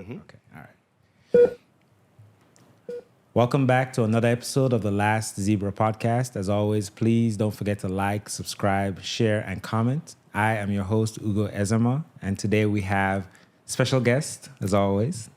Okay, all right. Welcome back to another episode of the Last Zebra podcast. As always, please don't forget to like, subscribe, share, and comment. I am your host, Ugo Ezema, and today we have special guest, as always,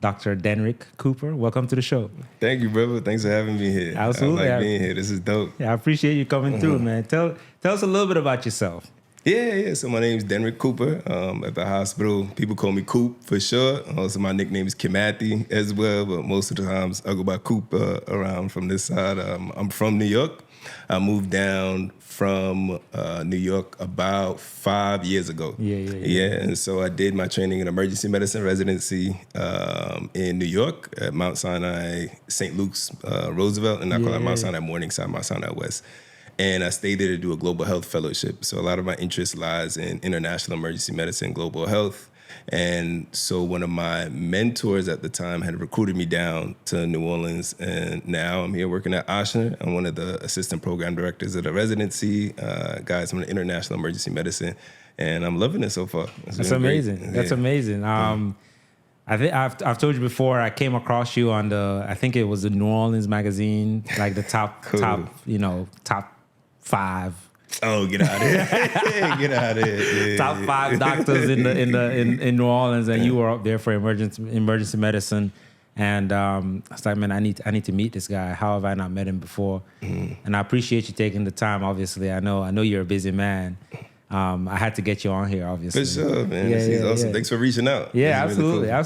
Dr. Denrick Cooper. Welcome to the show. Thank you, brother. Thanks for having me here. Absolutely. I like being here. This is dope. Yeah, I appreciate you coming through, man. Tell us a little bit about yourself. Yeah. So my name is Denrick Cooper. At the hospital, people call me Coop for short. Also, my nickname is Kimathi as well, but most of the times I go by Coop around from this side. I'm from New York. I moved down from New York about 5 years ago. Yeah. And so I did my training in emergency medicine residency in New York at Mount Sinai, St. Luke's, Roosevelt, and I call it Mount Sinai Morningside, Mount Sinai West. And I stayed there to do a global health fellowship. So a lot of my interest lies in international emergency medicine, global health. And so one of my mentors at the time had recruited me down to New Orleans. And now I'm here working at Ochsner. I'm one of the assistant program directors of the residency. Guys, I'm in international emergency medicine. And I'm loving it so far. That's amazing. Great. That's amazing. I think I've told you before. I came across you on I think it was the New Orleans magazine, like the top 5. Oh, get out of here! Get out of here! Yeah. Top 5 doctors in New Orleans, and you were up there for emergency medicine. And I was like, man, I need to meet this guy. How have I not met him before? And I appreciate you taking the time. Obviously, I know you're a busy man. I had to get you on here, obviously. For sure, man. Yeah, this is awesome. Thanks for reaching out. Yeah, absolutely, really cool.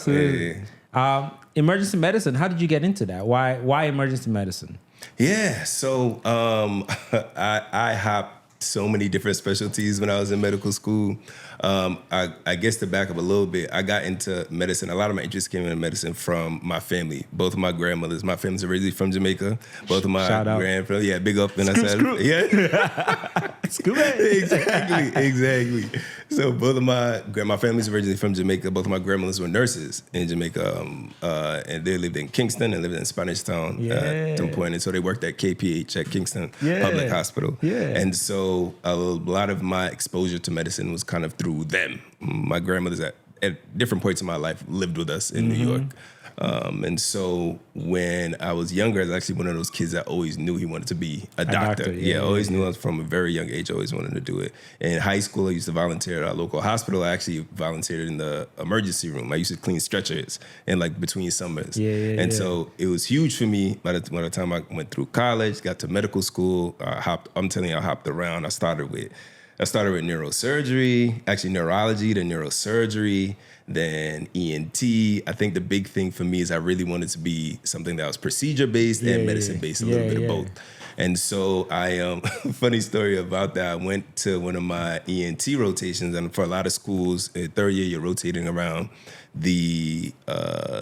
Absolutely. Emergency medicine. How did you get into that? Why emergency medicine? Yeah, so I hopped so many different specialties when I was in medical school. I guess to back up a little bit, I got into medicine. A lot of my interest came in medicine from my family. Both of my grandmothers. My family's originally from Jamaica. Both of my grandparents. Yeah, big up. And I said, yeah. Exactly. So both of my family's originally from Jamaica. Both of my grandmothers were nurses in Jamaica, and they lived in Kingston and lived in Spanish Town at some point. And so they worked at KPH at Kingston Public Hospital. Yeah. And so a lot of my exposure to medicine was kind of through them. My grandmothers at different points in my life lived with us in New York. And so when I was younger, I was actually one of those kids that always knew he wanted to be a doctor. Always knew I was from a very young age, always wanted to do it. In high school, I used to volunteer at our local hospital. I actually volunteered in the emergency room. I used to clean stretchers in between summers. So it was huge for me by the time I went through college, got to medical school. I hopped around. I started with neurosurgery, actually neurology, then neurosurgery, then ENT. I think the big thing for me is I really wanted to be something that was procedure-based and medicine-based, a little bit of both. And so funny story about that, I went to one of my ENT rotations, and for a lot of schools, third year, you're rotating around. The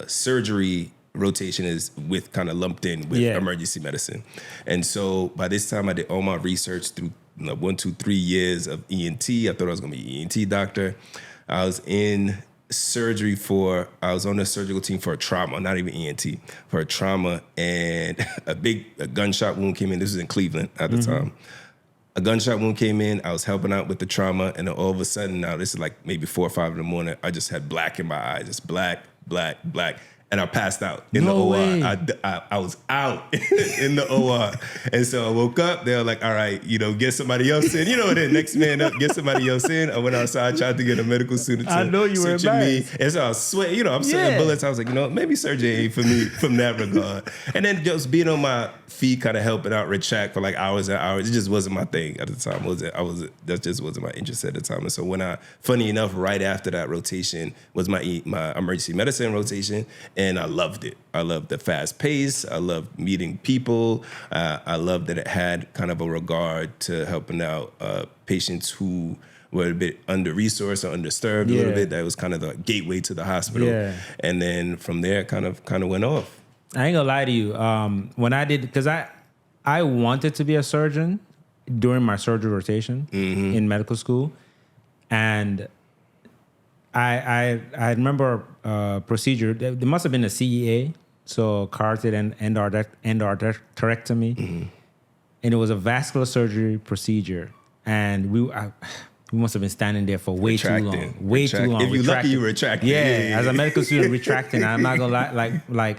surgery rotation is kind of lumped in with emergency medicine. And so by this time, I did all my research through 1, 2, 3 years of ENT. I thought I was going to be an ENT doctor. I was in surgery I was on the surgical team for a trauma, not even ENT, for a trauma, and a gunshot wound came in. This was in Cleveland at the time. A gunshot wound came in. I was helping out with the trauma, and then all of a sudden, now this is maybe 4 or 5 in the morning, I just had black in my eyes, just black. And I passed out in the OR. I was out in the OR. And so I woke up. They were like, all right, get somebody else in. The next man up, get somebody else in. I went outside, tried to get a medical student to I know you were embarrassed. And so I was sweating. I'm sweating bullets. I was like, maybe surgery ain't for me from that regard. And then just being on my feet, kind of helping out retract for hours and hours. It just wasn't my thing at the time. That just wasn't my interest at the time. And so funny enough, right after that rotation was my emergency medicine rotation. And I loved it. I loved the fast pace. I loved meeting people. I loved that it had kind of a regard to helping out patients who were a bit under-resourced or underserved a little bit. That was kind of the gateway to the hospital. Yeah. And then from there, kind of went off. I ain't gonna lie to you. When I did, because I wanted to be a surgeon during my surgery rotation in medical school, and I remember a procedure. There must have been a CEA, so carotid endarterectomy, and it was a vascular surgery procedure. And We must have been standing there for way too long. Way too long. If you're lucky, you retract. Yeah, as a medical student, retracting. I'm not gonna lie.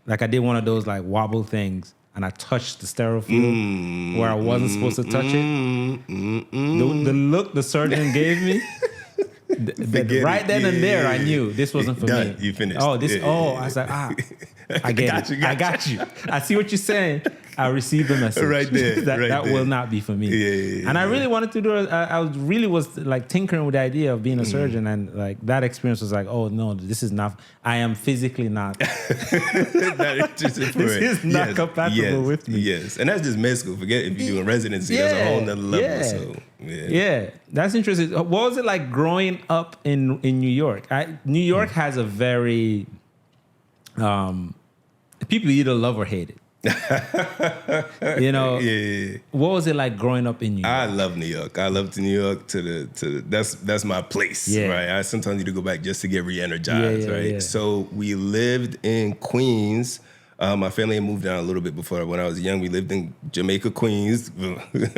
I did one of those like wobble things, and I touched the sterile fluid where I wasn't supposed to touch it. The look the surgeon gave me. Right then and there, I knew this wasn't for me. You finished. Oh, this. I was like, I get it. I got you. I see what you're saying. I received the message. Right there. that will not be for me. Yeah. And I really wanted to do it. I really was like tinkering with the idea of being a surgeon, and like that experience was like, oh no, this is not. I am physically not. Not interested for this it. is not compatible with me. Yes, and that's just med school. Forget if you're doing residency. That's a whole nother level. Yeah. So Yeah, that's interesting. What was it like growing up in New York? New York has a very people either love or hate it. What was it like growing up in New York? I love New York. I love New York that's my place, right? I sometimes need to go back just to get re-energized, right? Yeah. So we lived in Queens. My family had moved down a little bit before. When I was young, we lived in Jamaica, Queens,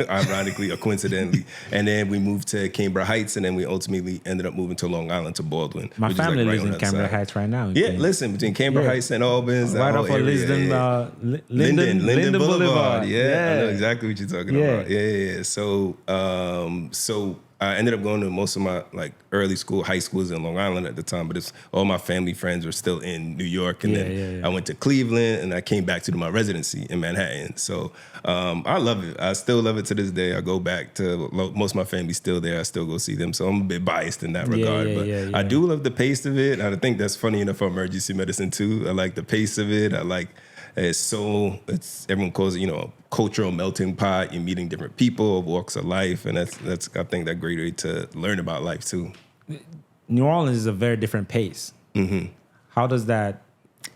ironically or coincidentally. And then we moved to Cambridge Heights, and then we ultimately ended up moving to Long Island, to Baldwin. My family lives in Cambridge Heights right now. Yeah, listen, between Cambridge Heights and Albans. Right off of Linden Boulevard. Yeah, I know exactly what you're talking about. Yeah. So I ended up going to most of my like early school, high schools in Long Island at the time, but all my family friends were still in New York. And then I went to Cleveland, and I came back to do my residency in Manhattan. So I love it. I still love it to this day. I go back to most of my family's still there. I still go see them. So I'm a bit biased in that regard. But I do love the pace of it. I think that's funny enough for emergency medicine too. I like the pace of it. I like it's everyone calls it, a cultural melting pot. You're meeting different people of walks of life, and that's I think that great way to learn about life too. New Orleans is a very different pace. Mm-hmm. How does that?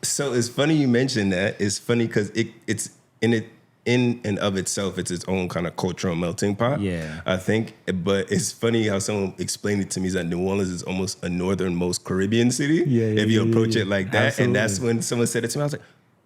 So it's funny you mentioned that. It's funny because it's in and of itself, it's its own kind of cultural melting pot. Yeah, I think. But it's funny how someone explained it to me is that New Orleans is almost a northernmost Caribbean city. If you approach it like that, absolutely. And that's when someone said it to me. I was like,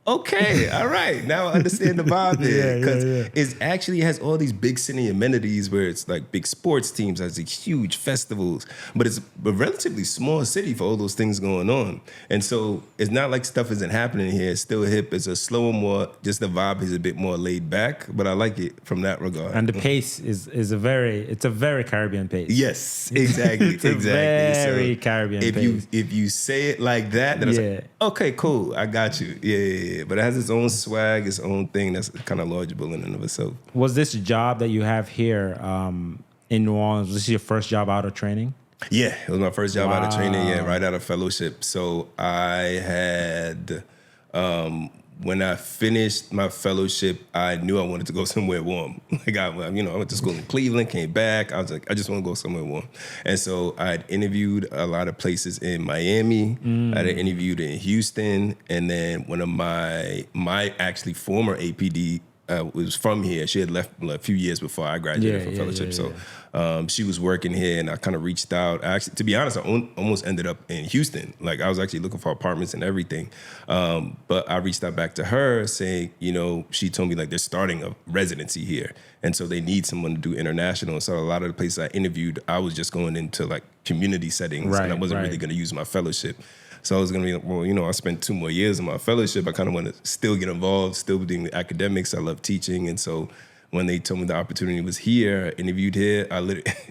okay, all right. Now I understand the vibe there. Because it actually has all these big city amenities where it's like big sports teams, has these huge festivals, but it's a relatively small city for all those things going on. And so it's not like stuff isn't happening here. It's still hip. It's a slower, more, just the vibe is a bit more laid back, but I like it from that regard. And the pace is a very Caribbean pace. Yes, exactly. It's a very Caribbean pace. If you say it like that, then it's like, okay, cool, I got you. Yeah. But it has its own swag, its own thing that's kind of largeable in and of itself. Was this job that you have here in New Orleans, was this your first job out of training? Yeah, it was my first job out of training, right out of fellowship. So I had, when I finished my fellowship, I knew I wanted to go somewhere warm. Like I went to school in Cleveland, came back. I was like, I just want to go somewhere warm. And so I had interviewed a lot of places in Miami. I had interviewed in Houston. And then one of my actually former APD was from here. She had left a few years before I graduated from fellowship. So she was working here, and I kind of reached out. Actually, to be honest, I almost ended up in Houston. Like I was actually looking for apartments and everything. But I reached out back to her saying, she told me like they're starting a residency here. And so they need someone to do international. So a lot of the places I interviewed, I was just going into like community settings, and I wasn't really going to use my fellowship. So I was going to be like, I spent 2 more years in my fellowship. I kind of want to still get involved, still doing the academics. I love teaching. And so when they told me the opportunity was here, I interviewed here,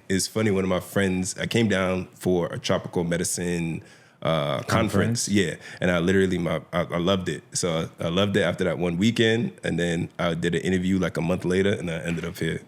it's funny, one of my friends, I came down for a tropical medicine conference. Yeah. And I loved it. So I loved it after that one weekend. And then I did an interview like a month later, and I ended up here.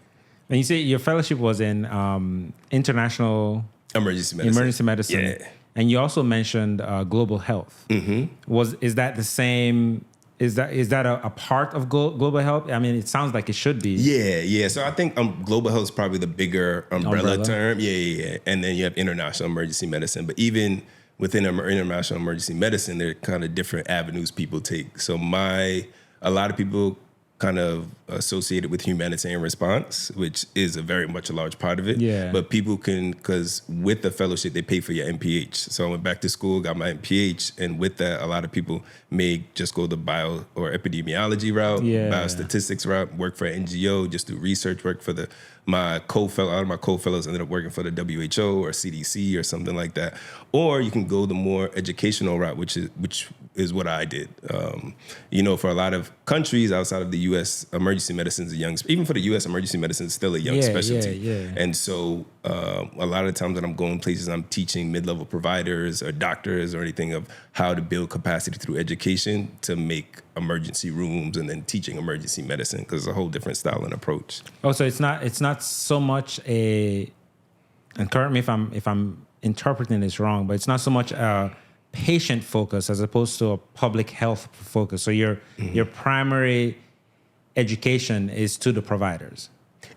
And you say your fellowship was in international emergency medicine. Yeah. And you also mentioned global health. Mm-hmm. Is that the same? Is that a part of global health? I mean, it sounds like it should be. Yeah. So I think global health is probably the bigger umbrella term. Yeah. And then you have international emergency medicine. But even within international emergency medicine, there are kind of different avenues people take. So a lot of people kind of associated with humanitarian response, which is a very much a large part of it. Yeah. But people can, because with the fellowship, they pay for your MPH. So I went back to school, got my MPH, and with that, a lot of people may just go the bio or epidemiology route, biostatistics route, work for an NGO, just do research work for my co-fellow. A lot of my co-fellows ended up working for the WHO or CDC or something like that. Or you can go the more educational route, which is what I did. For a lot of countries outside of the U.S., emergency medicine is a young. Even for the U.S., emergency medicine is still a young specialty. And so a lot of times when I'm going places, I'm teaching mid-level providers or doctors or anything of how to build capacity through education to make emergency rooms, and then teaching emergency medicine, because it's a whole different style and approach. Oh, so it's not so much and correct me if I'm interpreting this wrong, but it's not so much a patient focus as opposed to a public health focus. So your primary education is to the providers.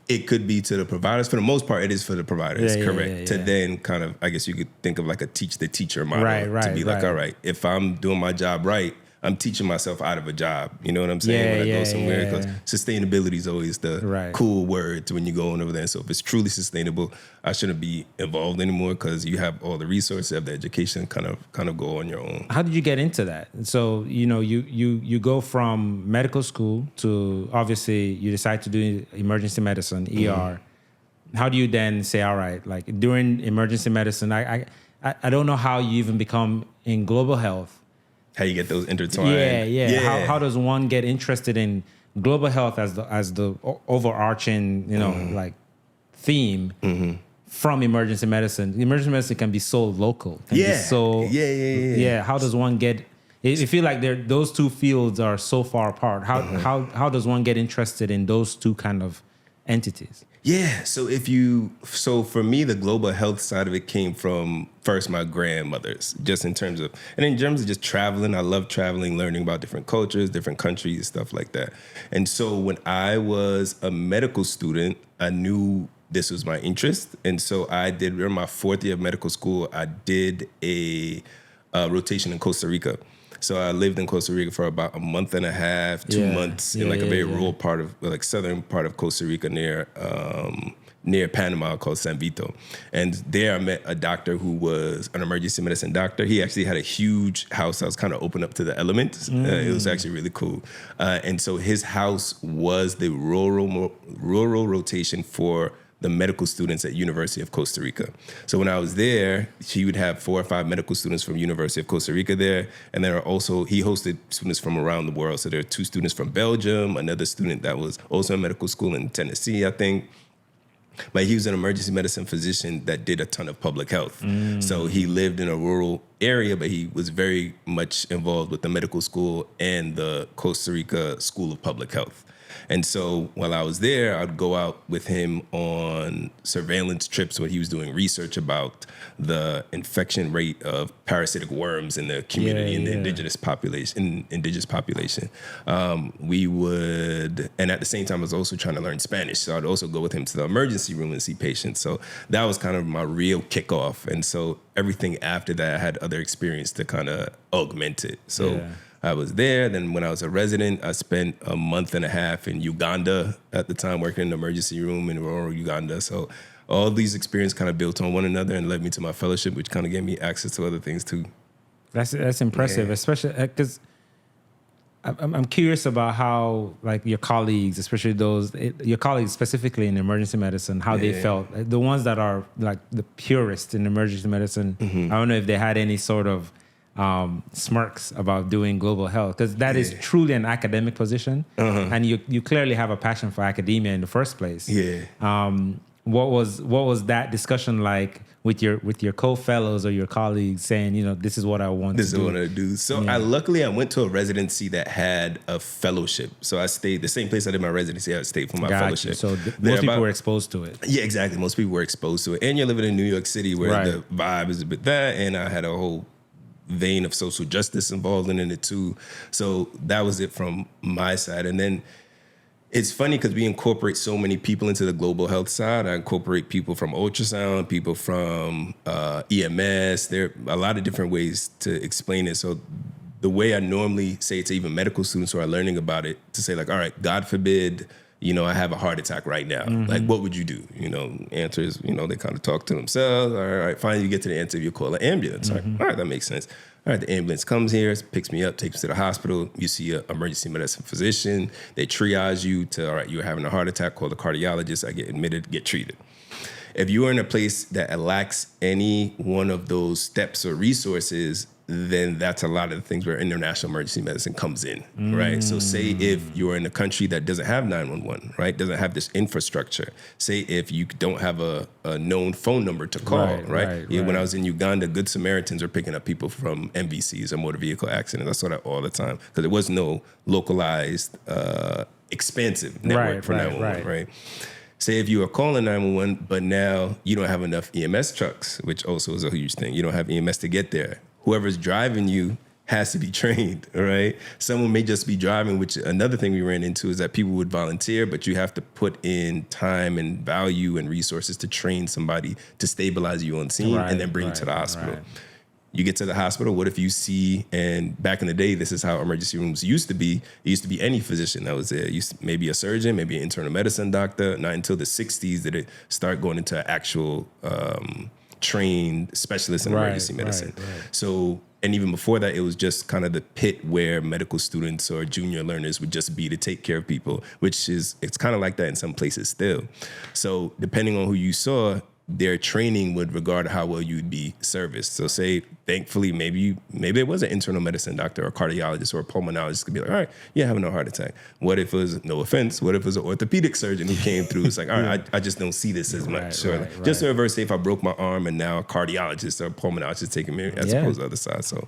It could be to the providers. For the most part, it is for the providers, correct. Yeah. To then kind of, I guess you could think of like a teach the teacher model, right, to be like, all right, if I'm doing my job right, I'm teaching myself out of a job. You know what I'm saying? When I go somewhere, because sustainability is always the cool word when you go on over there. So if it's truly sustainable, I shouldn't be involved anymore, because you have all the resources, you have the education, kind of go on your own. How did you get into that? So, you go from medical school to, obviously, you decide to do emergency medicine, ER. How do you then say, all right, like during emergency medicine, I don't know how you even become in global health. How you get those intertwined? Yeah. How does one get interested in global health as the overarching, like theme from emergency medicine? Emergency medicine can be so local. How does one get? You feel like those two fields are so far apart. How does one get interested in those two kind of entities? Yeah, so for me, the global health side of it came from first my grandmothers, just in terms of just traveling. I love traveling, learning about different cultures, different countries, stuff like that. And so when I was a medical student, I knew this was my interest. And so during my fourth year of medical school, I did a rotation in Costa Rica. So I lived in Costa Rica for about a month and a half, 2 months in a very rural part of, southern part of Costa Rica near Panama, called San Vito. And there I met a doctor who was an emergency medicine doctor. He actually had a huge house that was kind of open up to the elements. It was actually really cool. And so his house was the rural rotation for the medical students at University of Costa Rica. So when I was there, he would have 4 or 5 medical students from University of Costa Rica there. And he hosted students from around the world. So there are 2 students from Belgium, another student that was also in medical school in Tennessee, I think. But he was an emergency medicine physician that did a ton of public health. So he lived in a rural area, but he was very much involved with the medical school and the Costa Rica School of Public Health. And so while I was there, I'd go out with him on surveillance trips when he was doing research about the infection rate of parasitic worms in the community, in the indigenous population. And at the same time, I was also trying to learn Spanish. So I'd also go with him to the emergency room and see patients. So that was kind of my real kickoff. And so everything after that, I had other experience to kind of augment it. So I was there. Then when I was a resident, I spent a month and a half in Uganda at the time, working in the emergency room in rural Uganda. So all these experiences kind of built on one another and led me to my fellowship, which kind of gave me access to other things too. That's impressive, especially because I'm curious about how, like, your colleagues, especially your colleagues specifically in emergency medicine, how they felt. The ones that are like the purists in emergency medicine, I don't know if they had any sort of smirks about doing global health, because that is truly an academic position, and you clearly have a passion for academia in the first place. What was that discussion like with your co-fellows or your colleagues, saying, this is what I want to do? This is what I do. So I went to a residency that had a fellowship. So I stayed the same place I did my residency. I stayed for my fellowship. So most people were exposed to it. Yeah, exactly. Most people were exposed to it. And you're living in New York City where the vibe is a bit that, and I had a whole vein of social justice involved in it too. So that was it from my side. And then it's funny because we incorporate so many people into the global health side. I incorporate people from ultrasound, people from EMS. There are a lot of different ways to explain it. So the way I normally say to even medical students who are learning about it, to say like, all right, God forbid, I have a heart attack right now. Like, what would you do? Answers, they kind of talk to themselves. All right, finally you get to the answer, you call an ambulance. All right, that makes sense. All right, the ambulance comes here, picks me up, takes me to the hospital. You see an emergency medicine physician. They triage you to, all right, you're having a heart attack, call the cardiologist. I get admitted, get treated. If you are in a place that lacks any one of those steps or resources, then that's a lot of the things where international emergency medicine comes in, right? So say if you're in a country that doesn't have 911, right? Doesn't have this infrastructure. Say if you don't have a known phone number to call, right? When I was in Uganda, Good Samaritans are picking up people from MVCs or motor vehicle accidents. I saw that all the time because there was no localized, expansive network for 911, right? Say if you are calling 911, but now you don't have enough EMS trucks, which also is a huge thing. You don't have EMS to get there. Whoever's driving you has to be trained, all right? Someone may just be driving, which another thing we ran into is that people would volunteer, but you have to put in time and value and resources to train somebody to stabilize you on scene and then bring you to the hospital. You get to the hospital, what if you see, and back in the day, this is how emergency rooms used to be. It used to be any physician that was there. Maybe a surgeon, maybe an internal medicine doctor. Not until the 60s did it start going into actual trained specialists in emergency medicine. So, and even before that, it was just kind of the pit where medical students or junior learners would just be to take care of people, it's kind of like that in some places still. So depending on who you saw, their training would regard how well you'd be serviced. So say, thankfully, maybe it was an internal medicine doctor or a cardiologist or a pulmonologist could be like, all right, you're having a heart attack. What if it was, no offense, what if it was an orthopedic surgeon who came through? It's like, all right, I just don't see this as much. Just to reverse, say if I broke my arm and now a cardiologist or a pulmonologist taking me as opposed to the other side. So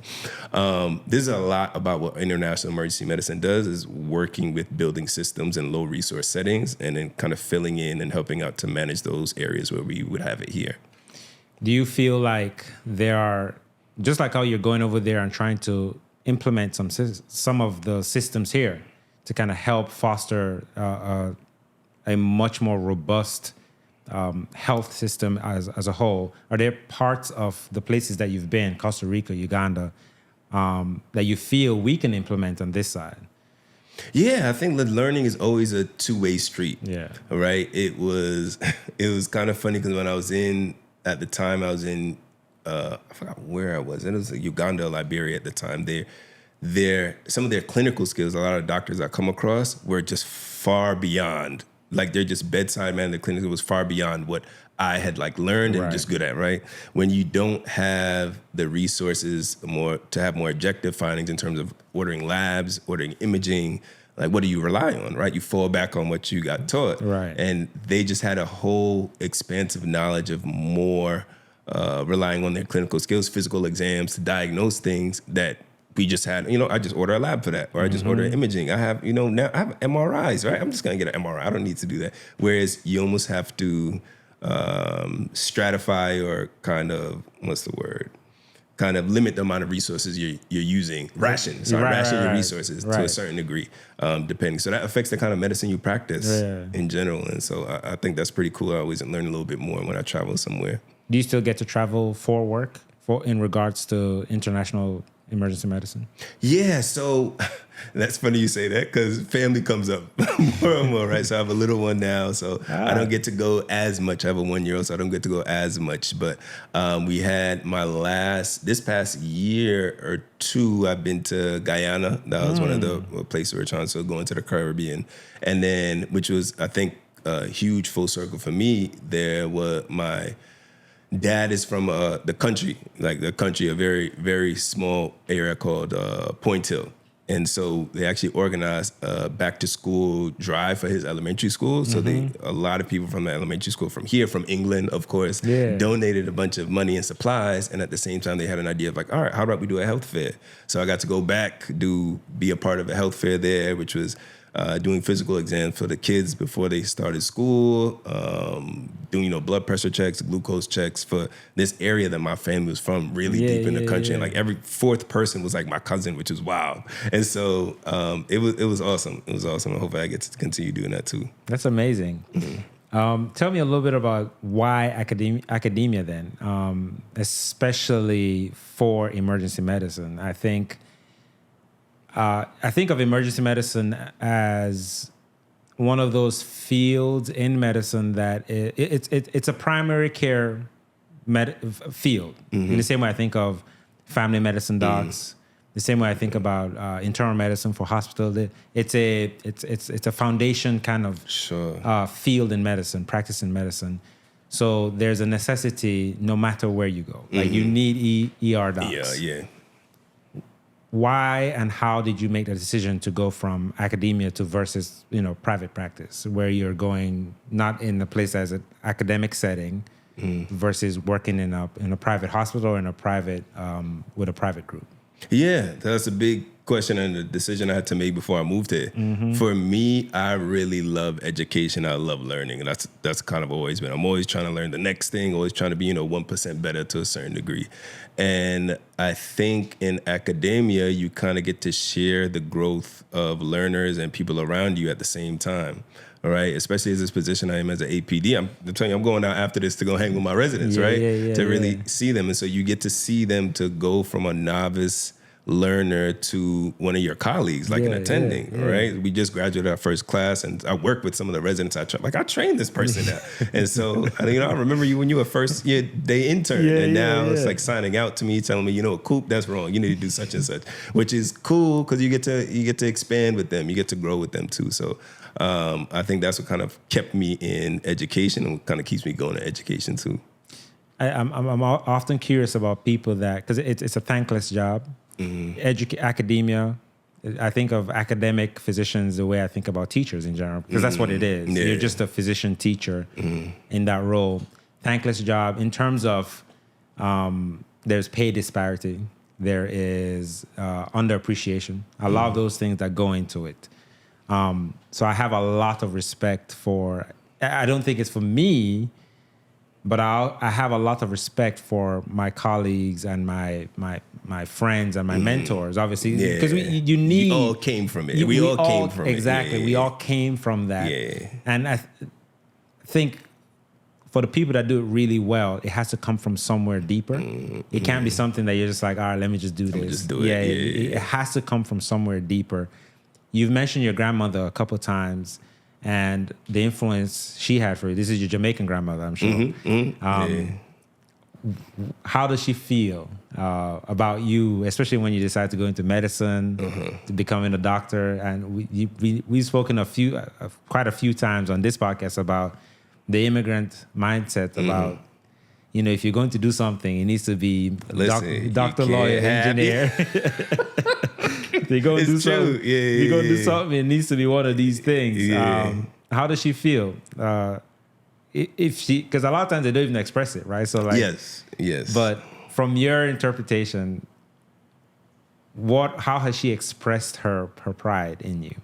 there's a lot about what international emergency medicine does is working with building systems in low resource settings and then kind of filling in and helping out to manage those areas where we would have it here. Do you feel like there are, just like how you're going over there and trying to implement some of the systems here to kind of help foster a much more robust health system as a whole, are there parts of the places that you've been, Costa Rica, Uganda, that you feel we can implement on this side? Yeah, I think the learning is always a two-way street. Yeah. Right. It was kind of funny because when I was in I forgot where I was. It was Uganda, or Liberia at the time. Some of their clinical skills, a lot of doctors I come across were just far beyond. Like they're just bedside man. The clinic was far beyond what I had learned and just good at, right? When you don't have the resources to have more objective findings in terms of ordering labs, ordering imaging, what do you rely on, right? You fall back on what you got taught. Right. And they just had a whole expansive knowledge of more relying on their clinical skills, physical exams to diagnose things that we just had, I just order a lab for that, or I just order imaging. I have, now I have MRIs, right? I'm just going to get an MRI. I don't need to do that. Whereas you almost have to stratify or kind of limit the amount of resources you're using. Ration your resources to a certain degree, depending. So that affects the kind of medicine you practice in general. And so I think that's pretty cool. I always learn a little bit more when I travel somewhere. Do you still get to travel for work in regards to international emergency medicine? Yeah, so that's funny you say that because family comes up more and more, right? So I have a little one now, so I don't get to go as much. I have a 1-year-old, so I don't get to go as much. But we had this past year or two, I've been to Guyana. That was one of the places we were trying to go into the Caribbean. And then, which was, I think, a huge full circle for me, there was my dad is from the country, a very, very small area called Point Hill. And so they actually organized a back to school drive for his elementary school. So a lot of people from the elementary school from England, of course, donated a bunch of money and supplies. And at the same time, they had an idea of all right, how about we do a health fair? So I got to go back, be a part of a health fair there, which was doing physical exams for the kids before they started school, doing blood pressure checks, glucose checks for this area that my family was from, really deep in the country. And every fourth person was my cousin, which was wild. And so it was awesome. It was awesome. I hope I get to continue doing that too. That's amazing. Tell me a little bit about why academia then, especially for emergency medicine. I think I think of emergency medicine as one of those fields in medicine that it's a primary care field. In the same way I think of family medicine docs, the same way I think about internal medicine for hospital. It's a foundation kind of field in medicine, practice in medicine. So there's a necessity no matter where you go. Like you need ER docs. Yeah. Why and how did you make the decision to go from academia to versus private practice, where you're going not in a place as an academic setting versus working in a private hospital or in a private with a private group? Yeah, that's a big question and a decision I had to make before I moved here. For me, I really love education. I love learning. And that's kind of always been. I'm always trying to learn the next thing, always trying to be 1% better to a certain degree. And I think in academia, you kind of get to share the growth of learners and people around you at the same time. All right, especially as this position I am as an APD. I'm telling you, I'm going out after this to go hang with my residents, to really see them. And so you get to see them to go from a novice learner to one of your colleagues, like an attending, right? We just graduated our first class, and I work with some of the residents. I trained this person now. And so, I remember you when you were first year day intern, and now it's like signing out to me, telling me, Coop, that's wrong. You need to do such and such, which is cool because you get to expand with them, you get to grow with them too. So I think that's what kind of kept me in education and what kind of keeps me going to education too. I'm often curious about people that, because it's a thankless job. Academia, I think of academic physicians the way I think about teachers in general, because that's what it is. You're just a physician teacher in that role. Thankless job in terms of there's pay disparity, there is underappreciation, a lot of those things that go into it. So I have a lot of respect for, I don't think it's for me, but I have a lot of respect for my colleagues and my friends and my mentors, obviously, because you all came from it. We all came from it. Exactly. We all came from that. Yeah. And I think for the people that do it really well, it has to come from somewhere deeper. It can't be something that you're just like, all right, let me just do this. Just do it. It has to come from somewhere deeper. You've mentioned your grandmother a couple of times and the influence she had for you. This is your Jamaican grandmother, I'm sure. How does she feel about you, especially when you decide to go into medicine, to becoming a doctor? And we've spoken quite a few times on this podcast about the immigrant mindset about, if you're going to do something, it needs to be doctor, lawyer, engineer. You're going to do something. You're going to do something. It needs to be one of these things. How does she feel? If she, because a lot of times they don't even express it, right? So like, yes. But from your interpretation, how has she expressed her pride in you?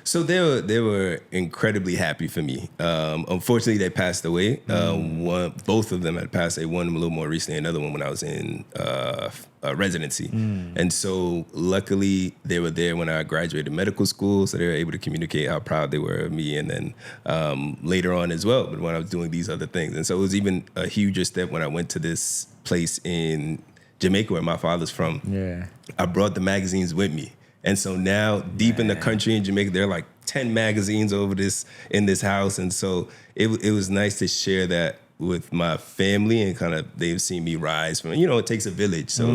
So they were incredibly happy for me. Unfortunately, they passed away. Both of them had passed away. One a little more recently, another one when I was in residency. And so luckily, they were there when I graduated medical school, so they were able to communicate how proud they were of me. And then later on as well, but when I was doing these other things. And so it was even a huger step when I went to this place in Jamaica where my father's from. Yeah, I brought the magazines with me. And so now, deep in the country in Jamaica, there are like 10 magazines in this house. And so it was nice to share that with my family, and kind of they've seen me rise from, it takes a village. So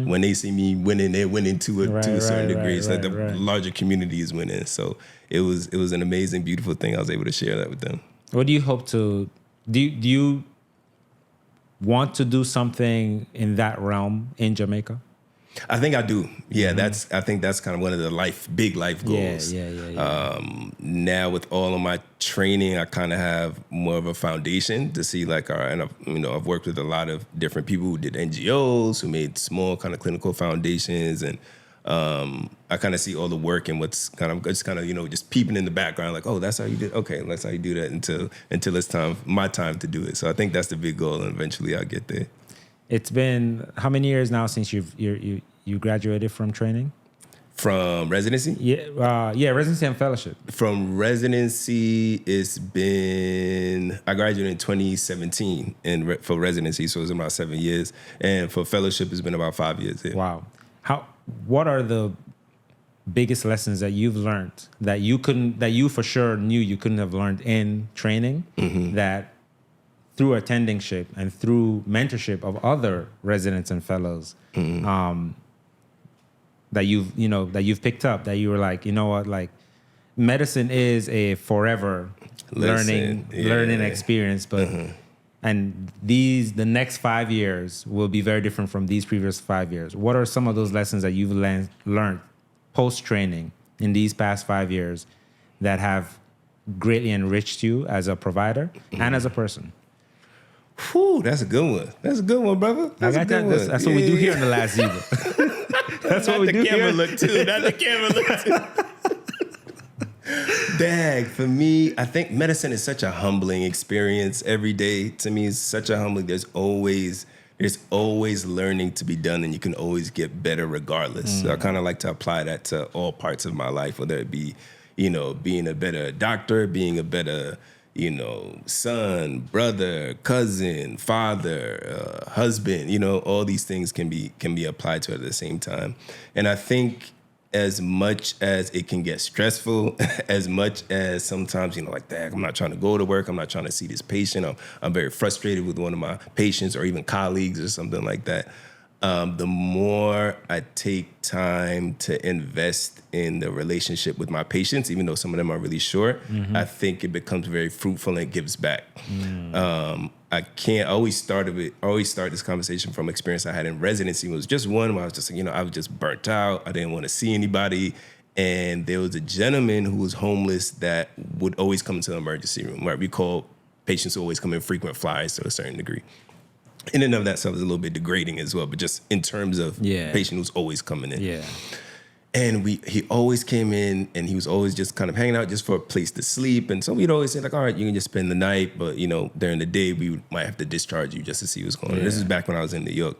when they see me winning, they're winning to a certain degree. It's like the larger community is winning. So it was an amazing, beautiful thing. I was able to share that with them. What do you hope to, do you want to do something in that realm in Jamaica? I think I do. Yeah, I think that's kind of one of the big life goals. Yeah. Now with all of my training, I kind of have more of a foundation to see and I've worked with a lot of different people who did NGOs, who made small kind of clinical foundations, and I kind of see all the work and what's kind of just peeping in the background, like, oh, that's how you did. Okay, that's how you do that until it's my time to do it. So I think that's the big goal, and eventually I'll get there. It's been how many years now since you graduated from training? From residency? Yeah, residency and fellowship. From residency, I graduated in 2017 for residency, so it was about 7 years. And for fellowship, it's been about 5 years. Yeah. Wow. What are the biggest lessons that you've learned that you for sure knew you couldn't have learned in training, that through attendingship and through mentorship of other residents and fellows, that you've picked up, that you were like, you know what, like medicine is a forever learning experience, but and the next 5 years will be very different from these previous 5 years. What are some of those lessons that you've learned post-training in these past 5 years that have greatly enriched you as a provider and as a person? Whew, that's a good one. That's a good one, brother. That's a good one. That's what we do here in the Last Zebra. That's what we do here. Not the camera look too. Dag, for me, I think medicine is such a humbling experience every day. To me, it's such a humbling. There's always learning to be done, and you can always get better regardless. So I kind of like to apply that to all parts of my life, whether it be, being a better doctor, being a better, son, brother, cousin, father, husband. All these things can be applied to it at the same time. And I think, as much as it can get stressful, as much as sometimes, like, dang, I'm not trying to go to work, I'm not trying to see this patient, I'm very frustrated with one of my patients or even colleagues or something like that. The more I take time to invest in the relationship with my patients, even though some of them are really short, I think it becomes very fruitful and it gives back. I always start this conversation from experience I had in residency. It was just one where I was just, I was just burnt out. I didn't want to see anybody. And there was a gentleman who was homeless that would always come into the emergency room, right? We call patients who always come in frequent flyers to a certain degree. In and of that stuff is a little bit degrading as well, but just in terms of patient who's always coming in. Yeah. And he always came in, and he was always just kind of hanging out just for a place to sleep. And so we'd always say, like, all right, you can just spend the night, but, during the day, we might have to discharge you just to see what's going on. This is back when I was in New York.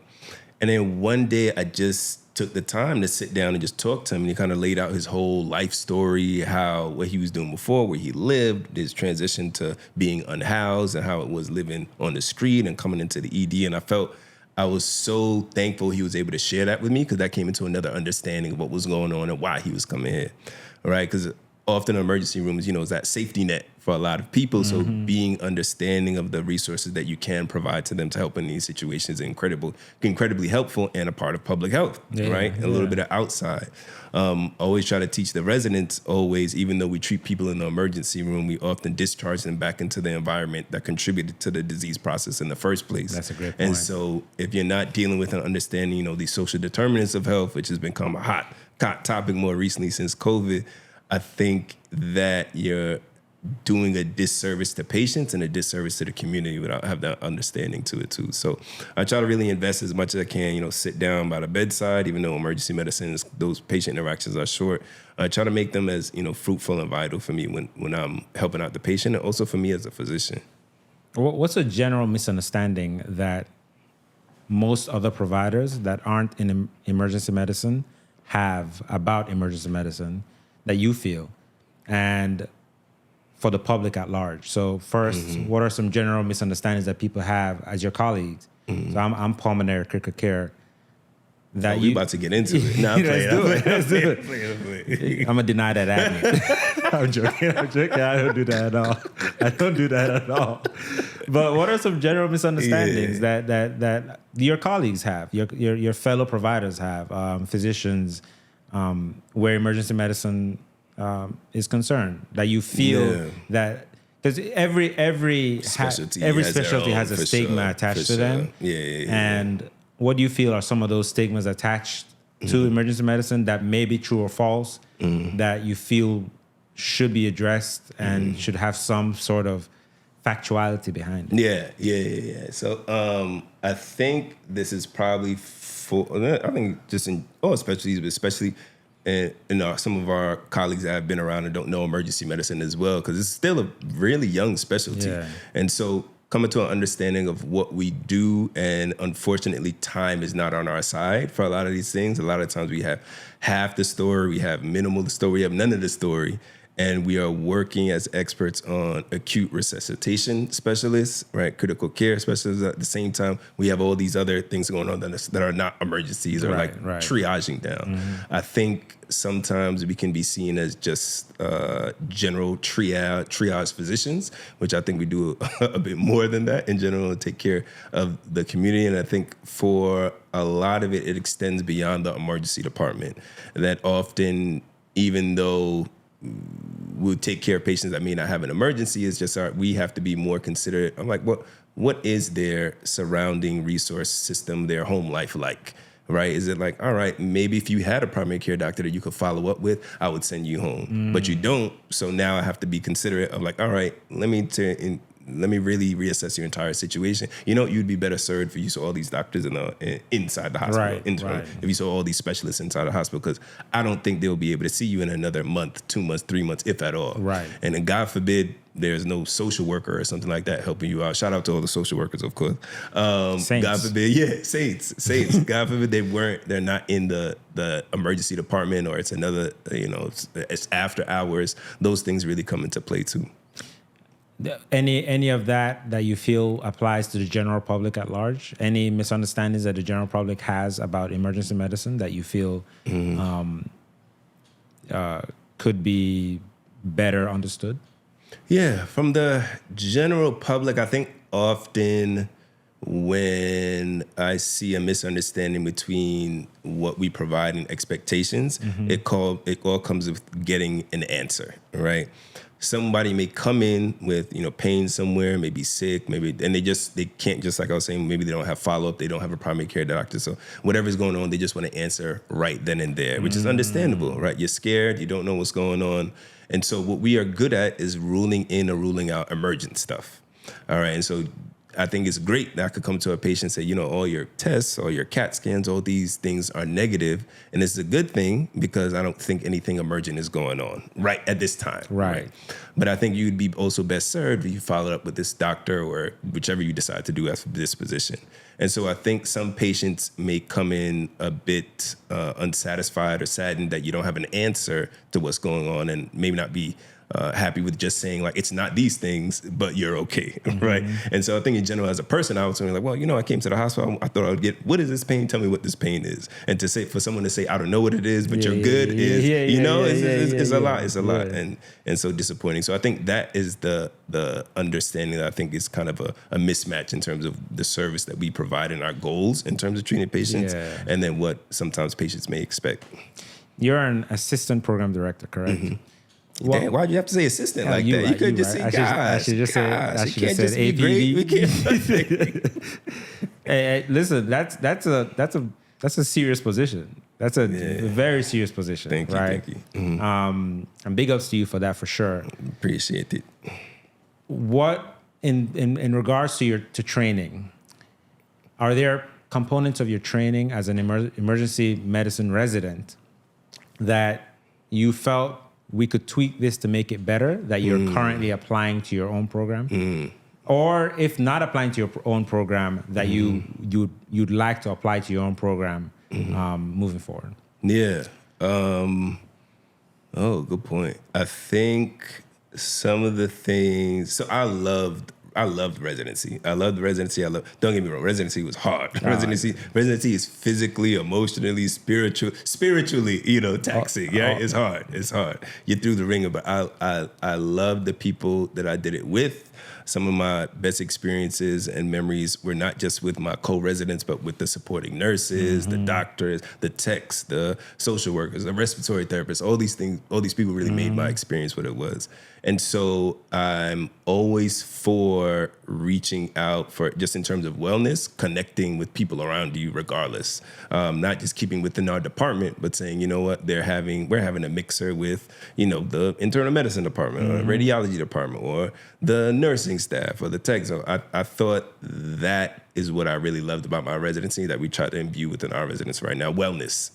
And then one day I just took the time to sit down and just talk to him. And he kind of laid out his whole life story, what he was doing before, where he lived, his transition to being unhoused, and how it was living on the street and coming into the ED. And I was so thankful he was able to share that with me, because that came into another understanding of what was going on and why he was coming here, right? Because often in emergency rooms, is that safety net for a lot of people. So being understanding of the resources that you can provide to them to help in these situations is incredibly helpful, and a part of public health, right? A little bit of outside. Always try to teach the residents, even though we treat people in the emergency room, we often discharge them back into the environment that contributed to the disease process in the first place. That's a great point. And so if you're not dealing with and understanding, these social determinants of health, which has become a hot topic more recently since COVID, I think that you're doing a disservice to patients and a disservice to the community without having that understanding to it too. So I try to really invest as much as I can, sit down by the bedside, even though emergency medicine, those patient interactions are short. I try to make them as, fruitful and vital for me when I'm helping out the patient, and also for me as a physician. What's a general misunderstanding that most other providers that aren't in emergency medicine have about emergency medicine that you feel, and for the public at large? So first, what are some general misunderstandings that people have as your colleagues? So I'm pulmonary critical care. We about to get into it. No, Let's do it. I'm gonna deny that admin. I'm joking. I don't do that at all. But what are some general misunderstandings that your colleagues have, your fellow providers have, physicians, where emergency medicine is concerned, that you feel that, because every specialty has a stigma attached to them. And what do you feel are some of those stigmas attached to emergency medicine that may be true or false, that you feel should be addressed and should have some sort of factuality behind it? Yeah. So I think this is probably just in all specialties, but especially in some of our colleagues that have been around and don't know emergency medicine as well, because it's still a really young specialty. And so coming to an understanding of what we do, and unfortunately time is not on our side for a lot of these things. A lot of times we have half the story, we have minimal the story, we have none of the story. and we are working as experts on acute resuscitation specialists, right? Critical care specialists. At the same time, we have all these other things going on that are not emergencies or triaging down. I think sometimes we can be seen as just general triage physicians, which I think we do a bit more than that in general to take care of the community. And I think for a lot of it, it extends beyond the emergency department. That often, even though we'll take care of patients that may not have an emergency, it's just we have to be more considerate. I'm like, what is their surrounding resource system, their home life like? Right? Is it like, all right, maybe if you had a primary care doctor that you could follow up with, I would send you home. But you don't. So now I have to be considerate of like, all right, let me really reassess your entire situation. You know, you'd be better served if you saw all these doctors inside the hospital. If you saw all these specialists inside the hospital, because I don't think they'll be able to see you in another month, 2 months, 3 months, if at all. Right. And then God forbid there's no social worker or something like that helping you out. Shout out to all the social workers, of course. Saints. God forbid, saints. God forbid they're not in the emergency department, or it's another, it's after hours. Those things really come into play too. Any of that you feel applies to the general public at large? Any misunderstandings that the general public has about emergency medicine that you feel could be better understood? Yeah, from the general public, I think often when I see a misunderstanding between what we provide and expectations, it all comes with getting an answer, right? Somebody may come in with, pain somewhere, maybe sick, and they can't, just like I was saying, maybe they don't have follow-up, they don't have a primary care doctor. So whatever's going on, they just want to answer right then and there, which is understandable, right? You're scared, you don't know what's going on. And so what we are good at is ruling in or ruling out emergent stuff. All right. And so I think it's great that I could come to a patient and say, all your tests, all your CAT scans, all these things are negative. And it's a good thing because I don't think anything emergent is going on right at this time. Right. But I think you'd be also best served if you follow up with this doctor or whichever you decide to do as this position. And so I think some patients may come in a bit unsatisfied or saddened that you don't have an answer to what's going on, and maybe not be happy with just saying like, it's not these things, but you're okay, right? And so I think in general, as a person, I was like, well, I came to the hospital, I thought I would get, what is this pain? Tell me what this pain is. And for someone to say, I don't know what it is, but you're good it's a lot. It's a lot. And so disappointing. So I think that is the understanding that I think is kind of a mismatch in terms of the service that we provide and our goals in terms of treating patients, and then what sometimes patients may expect. You're an assistant program director, correct? Well, damn, why'd you have to say assistant like that? You could just say gosh. I should just say APD. We can't. Hey, listen, that's a serious position. That's a very serious position. Thank you. Right? Thank you. And big ups to you for that for sure. Appreciate it. What in regards to training, are there components of your training as an emergency medicine resident that you felt we could tweak this to make it better, that you're currently applying to your own program? Or if not applying to your own program, that you'd like to apply to your own program moving forward? Yeah. Good point. I think some of the things, so I loved residency. Don't get me wrong, residency was hard. Residency is physically, emotionally, spiritually, taxing. It's hard. You're through the ringer, but I love the people that I did it with. Some of my best experiences and memories were not just with my co-residents, but with the supporting nurses, the doctors, the techs, the social workers, the respiratory therapists. All these people really made my experience what it was. And so I'm always for reaching out for, just in terms of wellness, connecting with people around you regardless. Not just keeping within our department, but saying, you know what, we're having a mixer with, the internal medicine department or the radiology department or the nursing staff or the tech. So I thought that is what I really loved about my residency, that we try to imbue within our residents right now, wellness.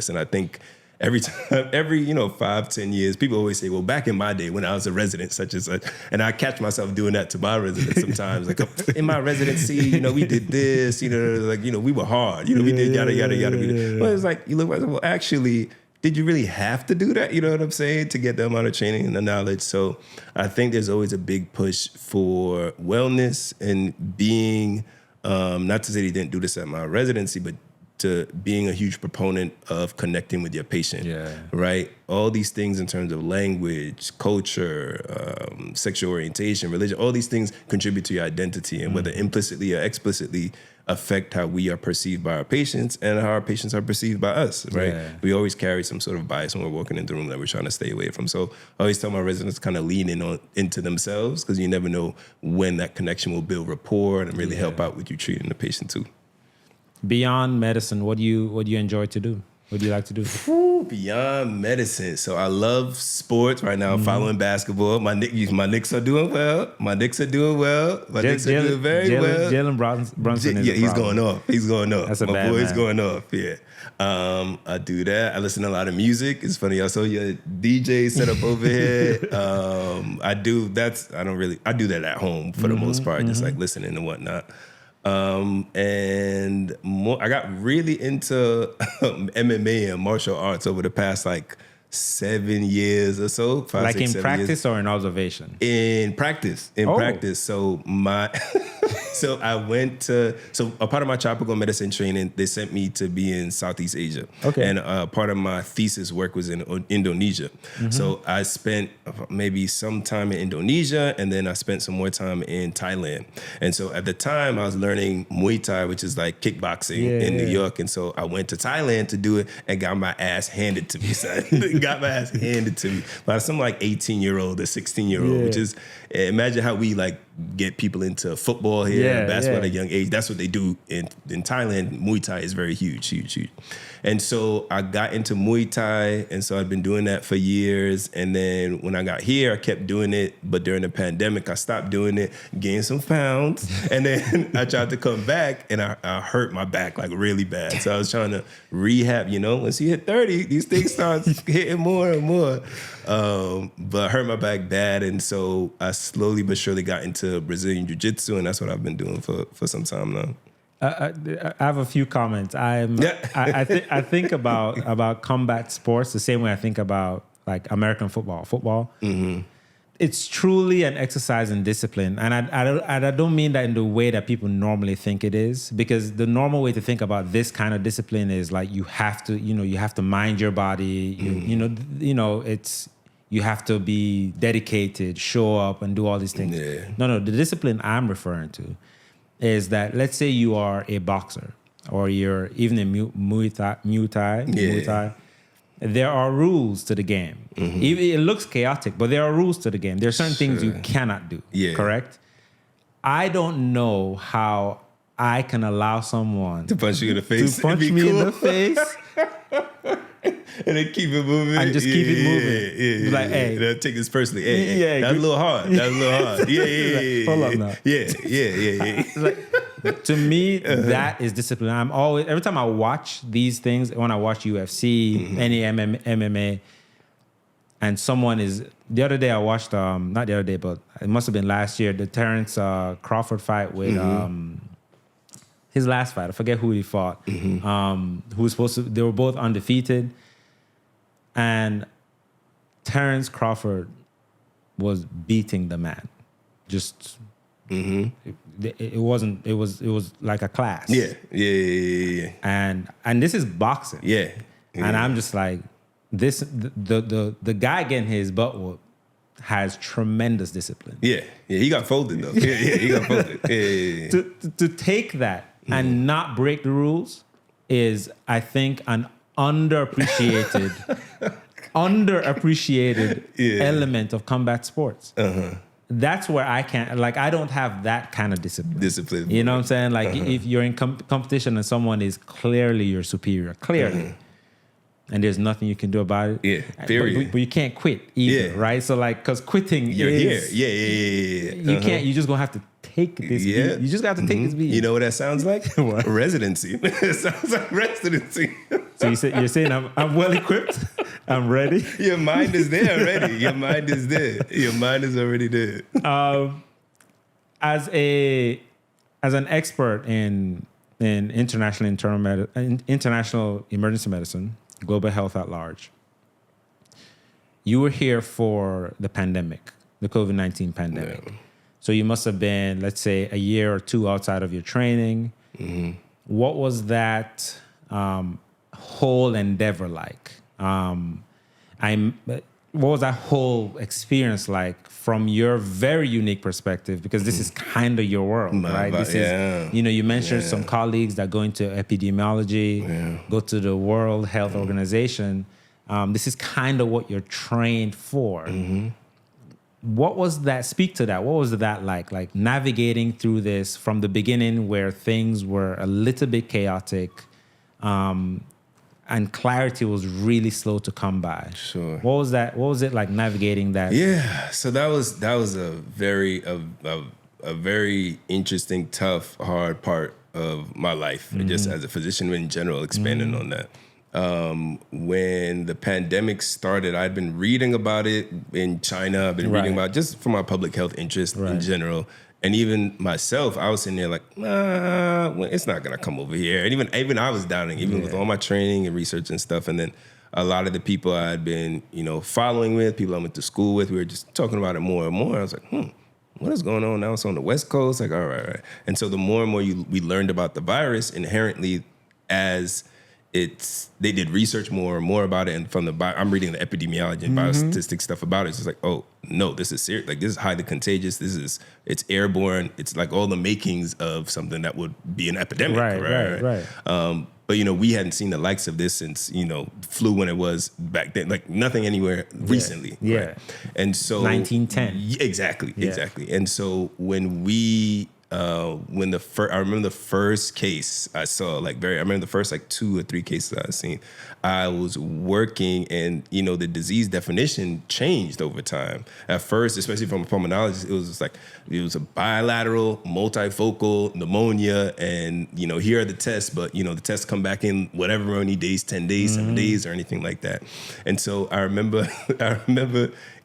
And I think every 5-10 years, people always say, well, back in my day when I was a resident, such and such, and I catch myself doing that to my residents sometimes. Like, in my residency, we did this, we were hard, we did yada, yada, yada. Well, it's like, you look, well, actually, did you really have to do that? You know what I'm saying? To get the amount of training and the knowledge. So I think there's always a big push for wellness and being, not to say they didn't do this at my residency, but to being a huge proponent of connecting with your patient, right? All these things in terms of language, culture, sexual orientation, religion, all these things contribute to your identity, and whether implicitly or explicitly affect how we are perceived by our patients and how our patients are perceived by us, right? We always carry some sort of bias when we're walking into the room that we're trying to stay away from. So I always tell my residents kind of lean into themselves, because you never know when that connection will build rapport and really help out with you treating the patient too. Beyond medicine, what do you enjoy to do? What do you like to do? Beyond medicine. So I love sports. Right now I'm following basketball. My Knicks are doing well. My Knicks are doing well. My Knicks are doing very well. Jalen Brunson is he's going off. He's going off. That's a my bad boy's man. going off. Yeah. I do that. I listen to a lot of music. It's funny. I saw your DJ set up over here. I do that at home for the most part, just like listening and whatnot. And more, I got really into MMA and martial arts over the past like 7 years or so. 5, Like 6, in 7 practice years. or in observation? In practice. So so I went to, so a part of my tropical medicine training, they sent me to be in Southeast Asia. Okay. And part of my thesis work was in Indonesia. So I spent maybe some time in Indonesia, and then I spent some more time in Thailand. And so at the time I was learning Muay Thai, which is like kickboxing in New York. And so I went to Thailand to do it and got my ass handed to me, son. Got my ass handed to me by some like 18-year-old or 16-year-old, which is, imagine how we like get people into football here, basketball at a young age. That's what they do in Thailand. Muay Thai is very huge. And so I got into Muay Thai, and so I've been doing that for years. And then when I got here, I kept doing it, but during the pandemic, I stopped doing it, gained some pounds, and then I tried to come back, and I hurt my back like really bad. So I was trying to rehab. You know, once you hit 30, these things start hitting more and more. But I hurt my back bad, and so I slowly but surely got into Brazilian Jiu-Jitsu, and that's what I've been doing for some time now. I have a few comments. I think about combat sports the same way I think about like American football. It's truly an exercise in discipline, and I don't mean that in the way that people normally think it is, because the normal way to think about this kind of discipline is like you have to mind your body. You have to be dedicated, show up, and do all these things. No, the discipline I'm referring to is that, let's say you are a boxer, or you're even in Muay Thai. There are rules to the game. It looks chaotic, but there are rules to the game. There are certain things you cannot do, correct? I don't know how I can allow someone to punch you in the face. To punch me in the face. And then keep it moving. And just keep it moving. Yeah. Like, hey. Don't take this personally. Hey, that's a little hard. Yeah. Hold up now. Yeah. Like, to me, that is discipline. I'm always, every time I watch these things, when I watch UFC, any MMA, and someone is, the other day I watched, not the other day, but it must have been last year, the Terrence Crawford fight with, his last fight, I forget who he fought, who was supposed to, they were both undefeated. And Terrence Crawford was beating the man. Just, it was like a class. Yeah. And this is boxing. Yeah. And I'm just like, the guy getting his butt whooped has tremendous discipline. Yeah, he got folded though. He got folded. Yeah. To take that and not break the rules is, I think, an underappreciated element of combat sports. That's where I can't, like, I don't have that kind of discipline. You know what I'm saying? Like, if you're in competition and someone is clearly your superior, and there's nothing you can do about it. Yeah, period. But you can't quit either, right? So, like, because quitting you're is... here. Yeah. You can't, you just gonna have to take this beat. You just got to take this beat. You know what that sounds like? What? Residency. It sounds like residency. So you're saying I'm well equipped? I'm ready? Your mind is there already. Your mind is there. Your mind is already there. As an expert in international emergency medicine, global health at large. You were here for the pandemic, the COVID-19 pandemic. Yeah. So you must have been, let's say, a year or two outside of your training. Mm-hmm. What was that whole endeavor like? What was that whole experience like from your very unique perspective? Because this is kind of your world, right? This is, you mentioned some colleagues that go into epidemiology, go to the World Health Organization. This is kind of what you're trained for. Mm-hmm. What was that? Speak to that. What was that like navigating through this from the beginning where things were a little bit chaotic, and clarity was really slow to come by? Sure. What was that? What was it like navigating that? Yeah. So that was a very interesting, tough, hard part of my life, mm-hmm. just as a physician in general, expanding mm-hmm. on that. When the pandemic started, I'd been reading about it in China. I've been reading about it just for my public health interest in general. And even myself, I was sitting there like, it's not going to come over here. And even I was doubting, even with all my training and research and stuff. And then a lot of the people I had been, following with, people I went to school with, we were just talking about it more and more. I was like, what is going on now? It's on the West Coast. Like, all right. And so the more and more we learned about the virus, inherently, as they did research more and more about it, and I'm reading the epidemiology and biostatistics stuff about it. It's just like, oh no, this is serious. Like, this is highly contagious. It's airborne. It's like all the makings of something that would be an epidemic. Right. But we hadn't seen the likes of this since flu when it was back then. Like nothing anywhere recently. Yeah. Right? And so 1910. Exactly. And so when I remember the first case I saw, I remember the first 2 or 3 cases I've seen. I was working, and the disease definition changed over time. At first, especially from a pulmonologist, it was a bilateral multifocal pneumonia, and here are the tests, but the tests come back in whatever many days, 10 days, 7 days, or anything like that. And so I remember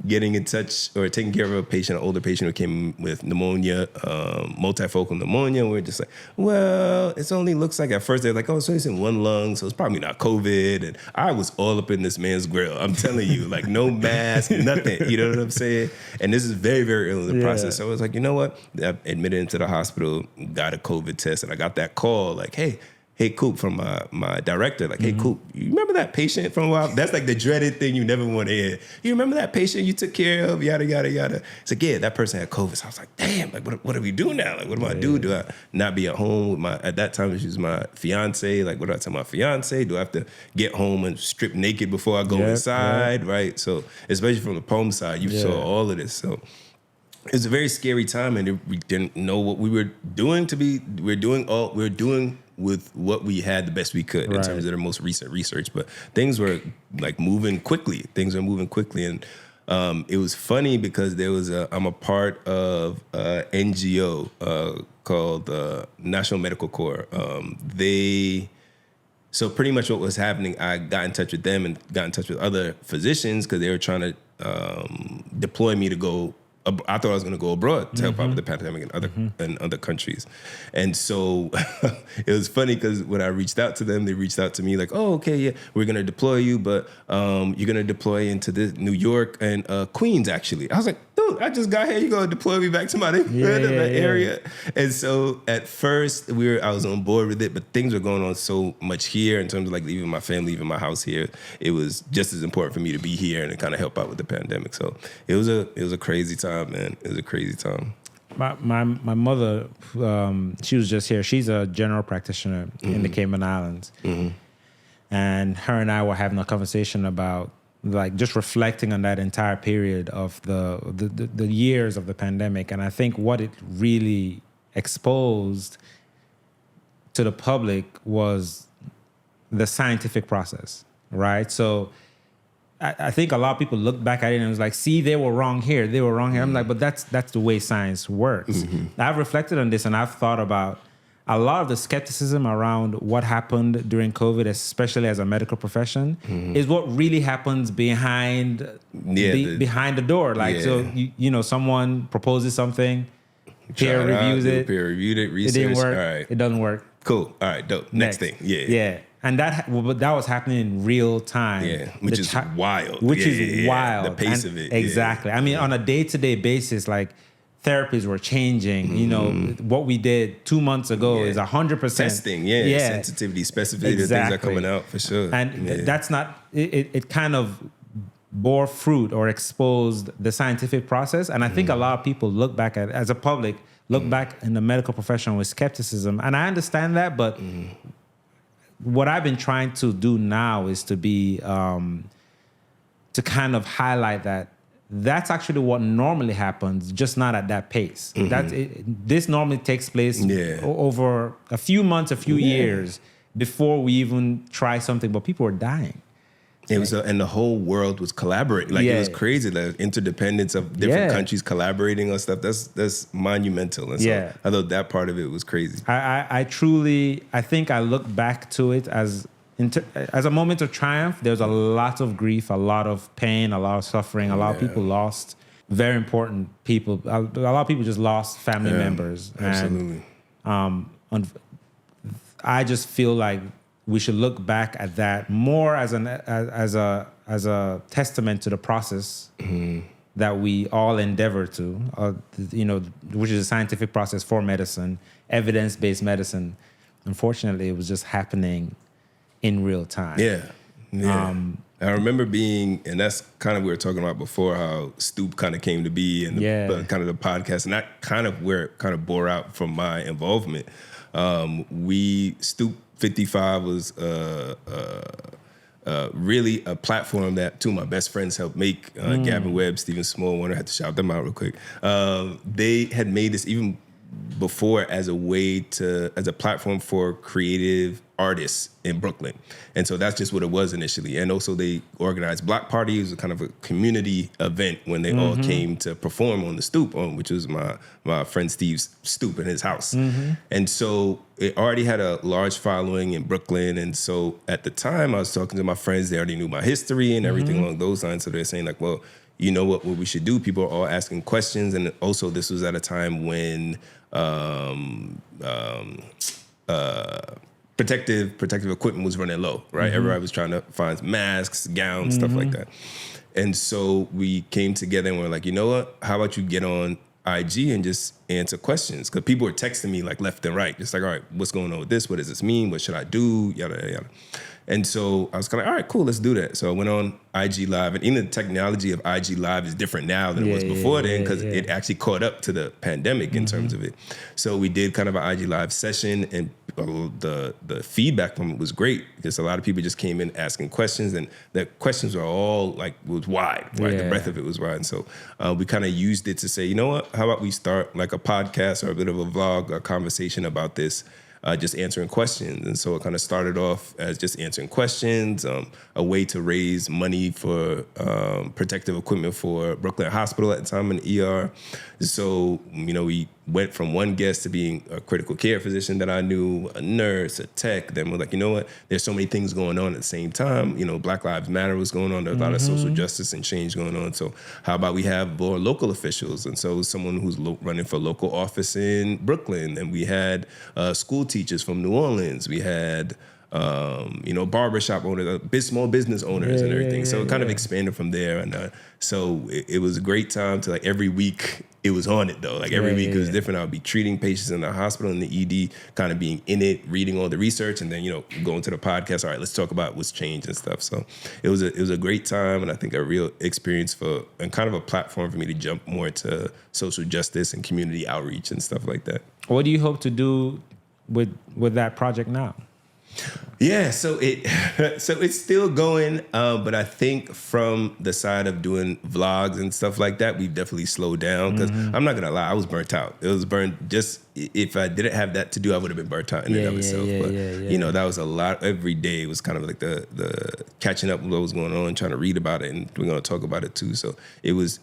getting in touch or taking care of an older patient who came with pneumonia, multifocal pneumonia. And we're just like, well, it only looks like, at first they're like, oh, so it's in one lung, so it's probably not COVID. And I was all up in this man's grill. I'm telling you, no mask, nothing. You know what I'm saying? And this is very, very early in the process. So I was like, you know what? I admitted into the hospital, got a COVID test, and I got that call like, hey, Coop, from my director, like, hey, Coop, you remember that patient from a while? That's like the dreaded thing you never want to hear. You remember that patient you took care of? Yada, yada, yada. It's like, yeah, that person had COVID. So I was like, damn, like, what do we do now? Like, what do I do? Do I not be at home with at that time, she was my fiance. Like, what do I tell my fiance? Do I have to get home and strip naked before I go inside? Right? So, especially from the poem side, you saw all of this. So, it was a very scary time, and we didn't know what we were doing we're doing with what we had the best we could in terms of the most recent research. But things were moving quickly. And it was funny because I'm a part of a NGO called National Medical Corps. So pretty much what was happening, I got in touch with them and got in touch with other physicians because they were trying to deploy me to go. I thought I was going to go abroad to help out with the pandemic in other countries. And so it was funny because when I reached out to them, they reached out to me like, oh, okay, yeah, we're going to deploy you, but you're going to deploy into New York and Queens, actually. I was like, dude, I just got here. You're going to deploy me back to my area. And so at first I was on board with it, but things were going on so much here in terms of leaving my family, leaving my house here. It was just as important for me to be here and to kind of help out with the pandemic. So it was a crazy time. Man, it was a crazy time. My mother, she was just here. She's a general practitioner in the Cayman Islands, and her and I were having a conversation about just reflecting on that entire period of the years of the pandemic. And I think what it really exposed to the public was the scientific process, right? So I think a lot of people look back at it and it was like, see, they were wrong here. I'm like, but that's the way science works. I've reflected on this and I've thought about a lot of the skepticism around what happened during COVID, especially as a medical profession, is what really happens behind the door. So someone proposes something, peer reviews it. Peer reviewed it, research. It didn't work. All right. It doesn't work. Cool. All right, dope. Next thing. Yeah. Yeah. And that was happening in real time. Yeah, which is wild. Which is wild. The pace of it. Exactly. I mean, on a day-to-day basis, like, therapies were changing. You know, what we did 2 months ago is 100%. Testing, sensitivity, specificity, things are coming out for sure. And that's not, it kind of bore fruit or exposed the scientific process. And I think a lot of people look back at, as a public, look back in the medical profession with skepticism. And I understand that, but what I've been trying to do now is to be, to kind of highlight that that's actually what normally happens, just not at that pace. This normally takes place over a few months, a few years before we even try something, but people are dying. It was, and the whole world was collaborating. Like, it was crazy. The interdependence of different countries collaborating on stuff. That's monumental. And so I thought that part of it was crazy. I think I look back to it as a moment of triumph. There's a lot of grief, a lot of pain, a lot of suffering. A lot of people lost very important people. A lot of people just lost family members. Absolutely. And I just feel like we should look back at that more as a testament to the process that we all endeavor to, which is a scientific process for medicine, evidence-based medicine. Unfortunately, it was just happening in real time. I remember being, and that's kind of what we were talking about before, how Stoop kind of came to be, and kind of the podcast, and that kind of where it kind of bore out from my involvement. Stoop 55 was really a platform that two of my best friends helped make. Gavin Webb, Stephen Small, I had to shout them out real quick. They had made this even before as a platform for creative artists in Brooklyn. And so that's just what it was initially. And also they organized block parties, kind of a community event when they all came to perform on the Stoop, which was my friend Steve's Stoop in his house. And so it already had a large following in Brooklyn. And so at the time I was talking to my friends, they already knew my history and everything along those lines. So they're saying like, well, you know what we should do? People are all asking questions. And also this was at a time when protective equipment was running low, right? Everybody was trying to find masks, gowns, stuff like that. And so we came together and we're like, you know what? How about you get on IG and just answer questions? Because people were texting me like left and right, just like, all right, what's going on with this? What does this mean? What should I do? Yada, yada, yada. And so I was kind of, all right, cool, let's do that. So I went on IG Live, and even the technology of IG Live is different now than it was before then, because it actually caught up to the pandemic in terms of it. So we did kind of an IG Live session, and the feedback from it was great, because a lot of people just came in asking questions, and the questions were all like, was wide, right? The breadth of it was wide. And so we kind of used it to say, you know what, how about we start like a podcast or a bit of a vlog, a conversation about this, just answering questions. And so it kind of started off as just answering questions, a way to raise money for protective equipment for Brooklyn Hospital at the time, in ER. So, we went from one guest to being a critical care physician that I knew, a nurse, a tech. Then we're like, you know what? There's so many things going on at the same time. Black Lives Matter was going on. There's a lot of social justice and change going on. So how about we have more local officials? And so someone who's running for local office in Brooklyn. And we had school teachers from New Orleans. We had barbershop owners, small business owners and everything. So it kind of expanded from there. And so it was a great time to, like, every week it was on it though. Like every week it was different. I would be treating patients in the hospital, in the ED, kind of being in it, reading all the research, and then, going to the podcast. All right, let's talk about what's changed and stuff. So it was a great time, and I think a real experience and kind of a platform for me to jump more into social justice and community outreach and stuff like that. What do you hope to do with that project now? Yeah, so it's still going, but I think from the side of doing vlogs and stuff like that, we've definitely slowed down, because I'm not gonna lie, I was burnt out. It was just if I didn't have that to do, I would have been burnt out in and of itself. But that was a lot. Every day it was kind of like the catching up with what was going on, trying to read about it, and we're gonna talk about it too. So it was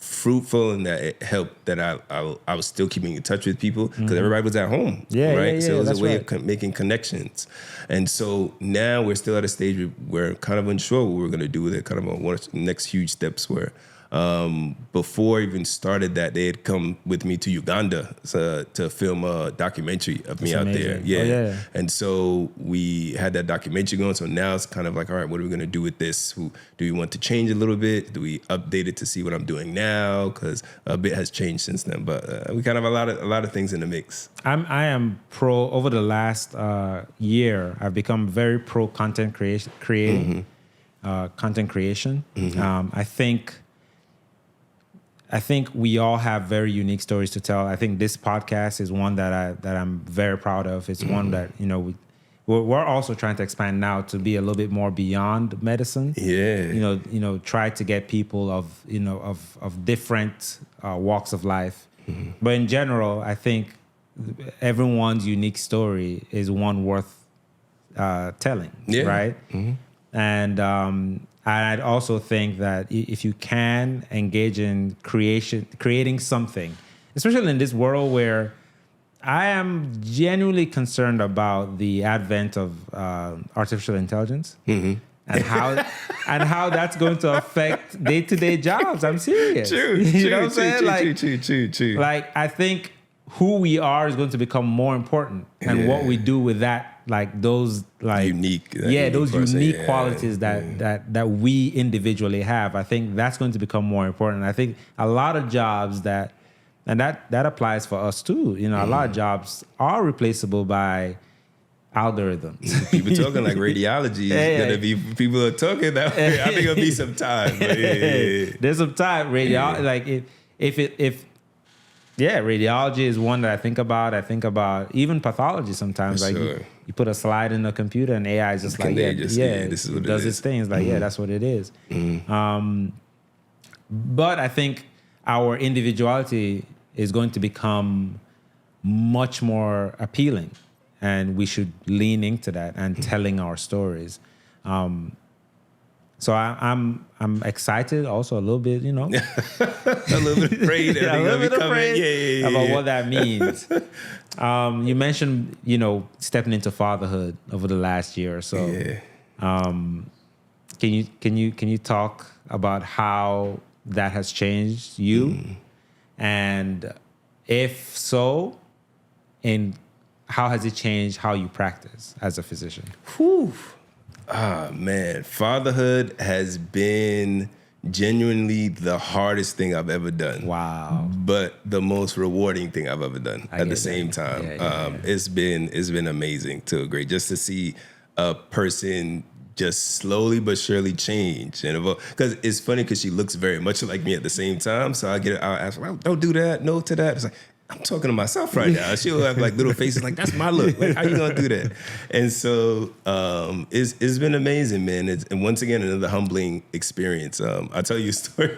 fruitful, in that it helped that I was still keeping in touch with people, because everybody was at home, right? So it was a way of making connections. And so now we're still at a stage where we're kind of unsure what we're going to do with it, kind of on what next huge steps were. before I even started that, they had come with me to Uganda to film a documentary of me out there. Yeah. Oh, yeah. And so we had that documentary going. So now it's kind of like, all right, what are we going to do with this? Do we want to change a little bit? Do we update it to see what I'm doing now? Because a bit has changed since then. But we kind of have a lot of things in the mix. I am pro. Over the last year, I've become very pro content creating. Content creation. I think we all have very unique stories to tell. I think this podcast is one that I'm very proud of. It's one that, you know, we're also trying to expand now to be a little bit more beyond medicine. Yeah. You know, try to get people of different walks of life. But in general, I think everyone's unique story is one worth telling. Yeah. Right. And I'd also think that if you can engage in creating something, especially in this world where I am genuinely concerned about the advent of artificial intelligence and how that's going to affect day-to-day jobs. I'm serious. True. You know what I'm saying? True. Like, I think who we are is going to become more important, and what we do with that. Like those unique qualities that we individually have. I think that's going to become more important. I think a lot of jobs that applies for us too. You know, a lot of jobs are replaceable by algorithms. People talking like radiology is gonna be. People are talking that way. I think it'll be some time. But There's some time. Radiology, like if radiology is one that I think about. I think about even pathology sometimes. Like you put a slide in the computer and AI is just this is what it does its thing. It's like, that's what it is. But I think our individuality is going to become much more appealing, and we should lean into that and telling our stories. So I'm excited, also a little bit, you know, a little bit afraid. A little bit afraid about what that means. You mentioned, you know, stepping into fatherhood over the last year or so. Yeah. Can you talk about how that has changed you, and if so, how has it changed how you practice as a physician? Whew. Ah, man, fatherhood has been genuinely the hardest thing I've ever done. Wow. But the most rewarding thing I've ever done at the same time. It's been amazing to a great, just to see a person just slowly but surely change. And because it's funny because she looks very much like me at the same time. So I'll ask, well, don't do that, no to that. It's like, I'm talking to myself right now. She'll have like little faces like, that's my look. Like, how you gonna do that? And so it's been amazing, man. And once again, another humbling experience. I'll tell you a story.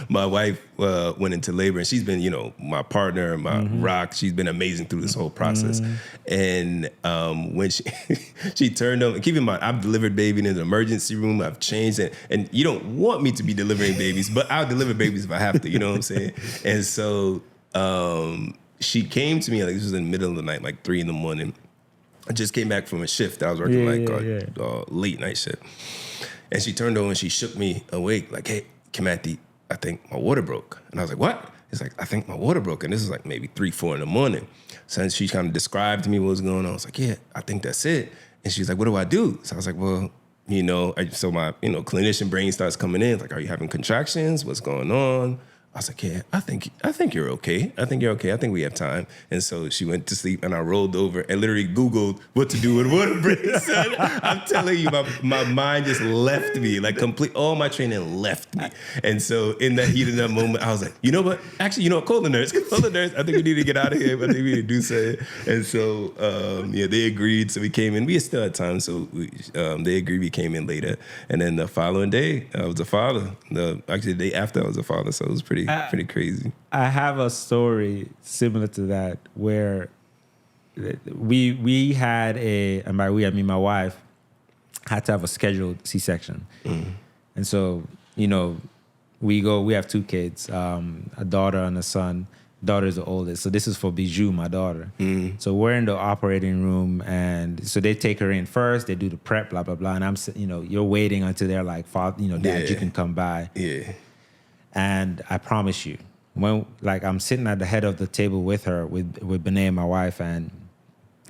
My wife went into labor, and she's been, you know, my partner, my rock. She's been amazing through this whole process. And when she turned up, and keep in mind, I've delivered baby in an emergency room. I've changed it. And you don't want me to be delivering babies, but I'll deliver babies if I have to. You know what I'm saying? And so she came to me, like this was in the middle of the night, like 3 a.m. I just came back from a shift. I was working late night shift. And she turned over and she shook me awake, like, hey, Kimathi, I think my water broke. And I was like, what? It's like, I think my water broke. And this is like maybe 3, 4 a.m. So she kind of described to me what was going on. I was like, yeah, I think that's it. And she's like, what do I do? So I was like, well, you know, so my, you know, clinician brain starts coming in. Like, are you having contractions? What's going on? I was like, yeah, I think you're okay. I think you're okay. I think we have time. And so she went to sleep, and I rolled over and literally Googled what to do with water breaks. Son. I'm telling you, my mind just left me, like all my training left me. And so in that heat of that moment, I was like, you know what? Actually, you know what? Call the nurse. Call the nurse. I think we need to get out of here. I think we need to do something. And so, they agreed. So we came in. We still had time. So they agreed. We came in later. And then the following day, I was a father. Actually, the day after, I was a father. So it was pretty crazy. I have a story similar to that where we had and by we I mean my wife had to have a scheduled C-section. And so, you know, we have 2 kids, a daughter and a son. Daughter is the oldest, so this is for Bijou, my daughter. So we're in the operating room, and so they take her in first. They do the prep, blah blah blah, and I'm, you know, you're waiting until they're like, Father, you know, Dad, you can come by. Yeah. And I promise you, when like I'm sitting at the head of the table with her, with Bené, my wife, and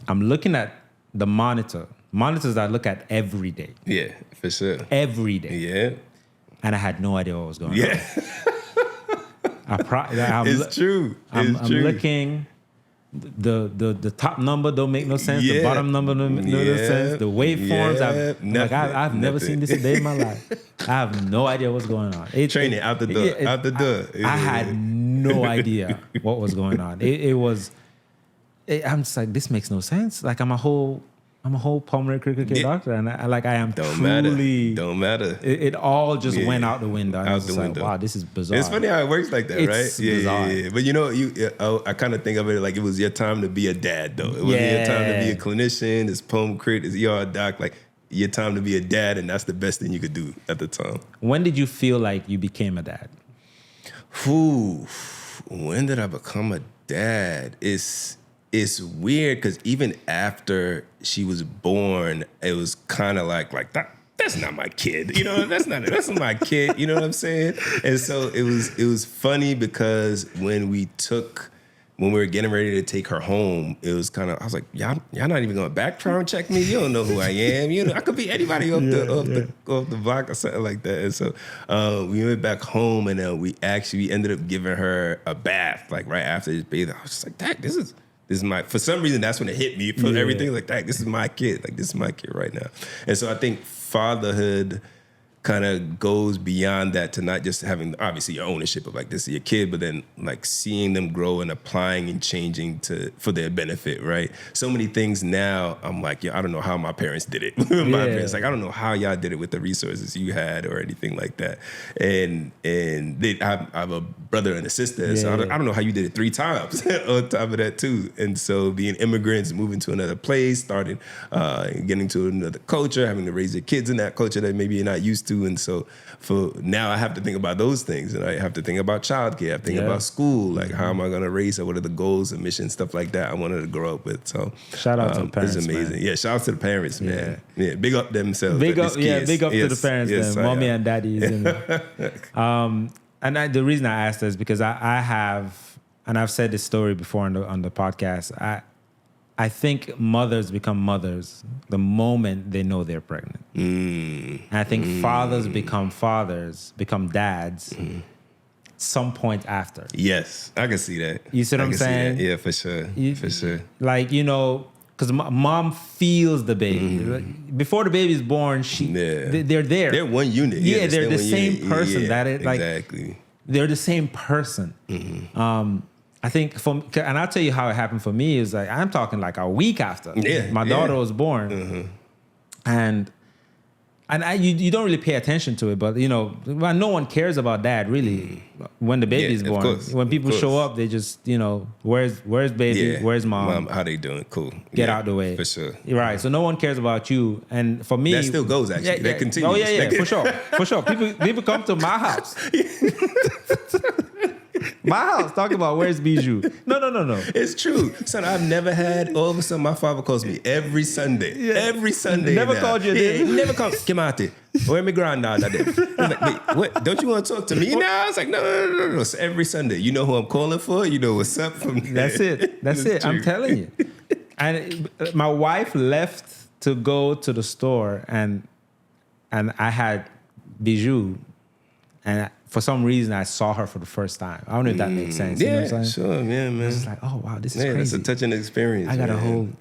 I'm looking at the monitors I look at every day. Yeah, for sure. Every day. Yeah. And I had no idea what was going on. Yeah. It's true. I'm looking. The top number don't make no sense. Yeah. The bottom number don't make no sense. The waveforms, I've never seen this a day in my life. I have no idea what's going on. Training out the door. Out the door. I had no idea what was going on. I'm just like, this makes no sense. Like I'm a whole pulmonary critical care doctor, and I am truly. Don't matter. It all just went out the window. And I was just like, wow, this is bizarre. It's funny how it works like that, right? It's bizarre. Yeah. But you know, I kind of think of it like it was your time to be a dad, though. It was your time to be a clinician, this pulm crit, this ER doc, like your time to be a dad, and that's the best thing you could do at the time. When did you feel like you became a dad? When did I become a dad? It's weird because even after she was born, it was kind of like that's not my kid, you know. That's not my kid, you know what I'm saying? And so it was funny because when we were getting ready to take her home, it was kind of, I was like, y'all not even gonna background check me. You don't know who I am. You know, I could be anybody off the block or something like that. And so we went back home, and we ended up giving her a bath like right after this bathing. I was just like, Dad, this is my, for some reason, that's when it hit me for everything. Like, this is my kid. Like, this is my kid right now. And so I think fatherhood kind of goes beyond that to not just having, obviously, your ownership of like, this is your kid, but then like seeing them grow and applying and changing for their benefit, right? So many things now, I'm like, I don't know how my parents did it. My parents, like, I don't know how y'all did it with the resources you had or anything like that. And I have a brother and a sister, so I don't know how you did it 3 times on top of that too. And so being immigrants, moving to another place, starting getting to another culture, having to raise your kids in that culture that maybe you're not used to. And so for now, I have to think about those things, and I have to think about childcare. I have to think about school, like how am I going to raise her? What are the goals and missions, stuff like that I wanted to grow up with. So shout out to the parents. It's amazing. Man. Yeah, shout out to the parents, man. Yeah, big up themselves. Big up to the parents, then, mommy and daddies. And the reason I asked that is because I have, and I've said this story before on the podcast. I think mothers become mothers the moment they know they're pregnant. And I think fathers become dads some point after. Yes, I can see that. You see what I'm saying? Yeah, for sure. For sure. Like, you know, because mom feels the baby. Before the baby's born, they're there. They're one unit. Yeah, they're the same person. Exactly. They're the same person. I think and I'll tell you how it happened for me is like, I'm talking like a week after my daughter was born. And you don't really pay attention to it, but you know, no one cares about dad really when the baby's born. Course, when people show up, they just, you know, where's baby? Where's mom? How they doing? Cool. Get out the way. For sure. Right. So no one cares about you. And for me, that still goes actually. That continues. Oh yeah, for sure. People come to my house. My house, talking about where's Bijou. No. It's true. Son, I've never had, all of a sudden my father calls me every Sunday. Yeah. Every Sunday. Never called you a day. He never called. Come out there. Where my granddad then? He's like, wait, what? Don't you want to talk to me now? I was like, no. So every Sunday. You know who I'm calling for? You know what's up from there. That's it. I'm telling you. And my wife left to go to the store and I had Bijou, and for some reason, I saw her for the first time. I don't know if that makes sense. You know what I'm saying? Sure, man. It's like, oh wow, this is crazy. That's a touching experience. I got a whole kid.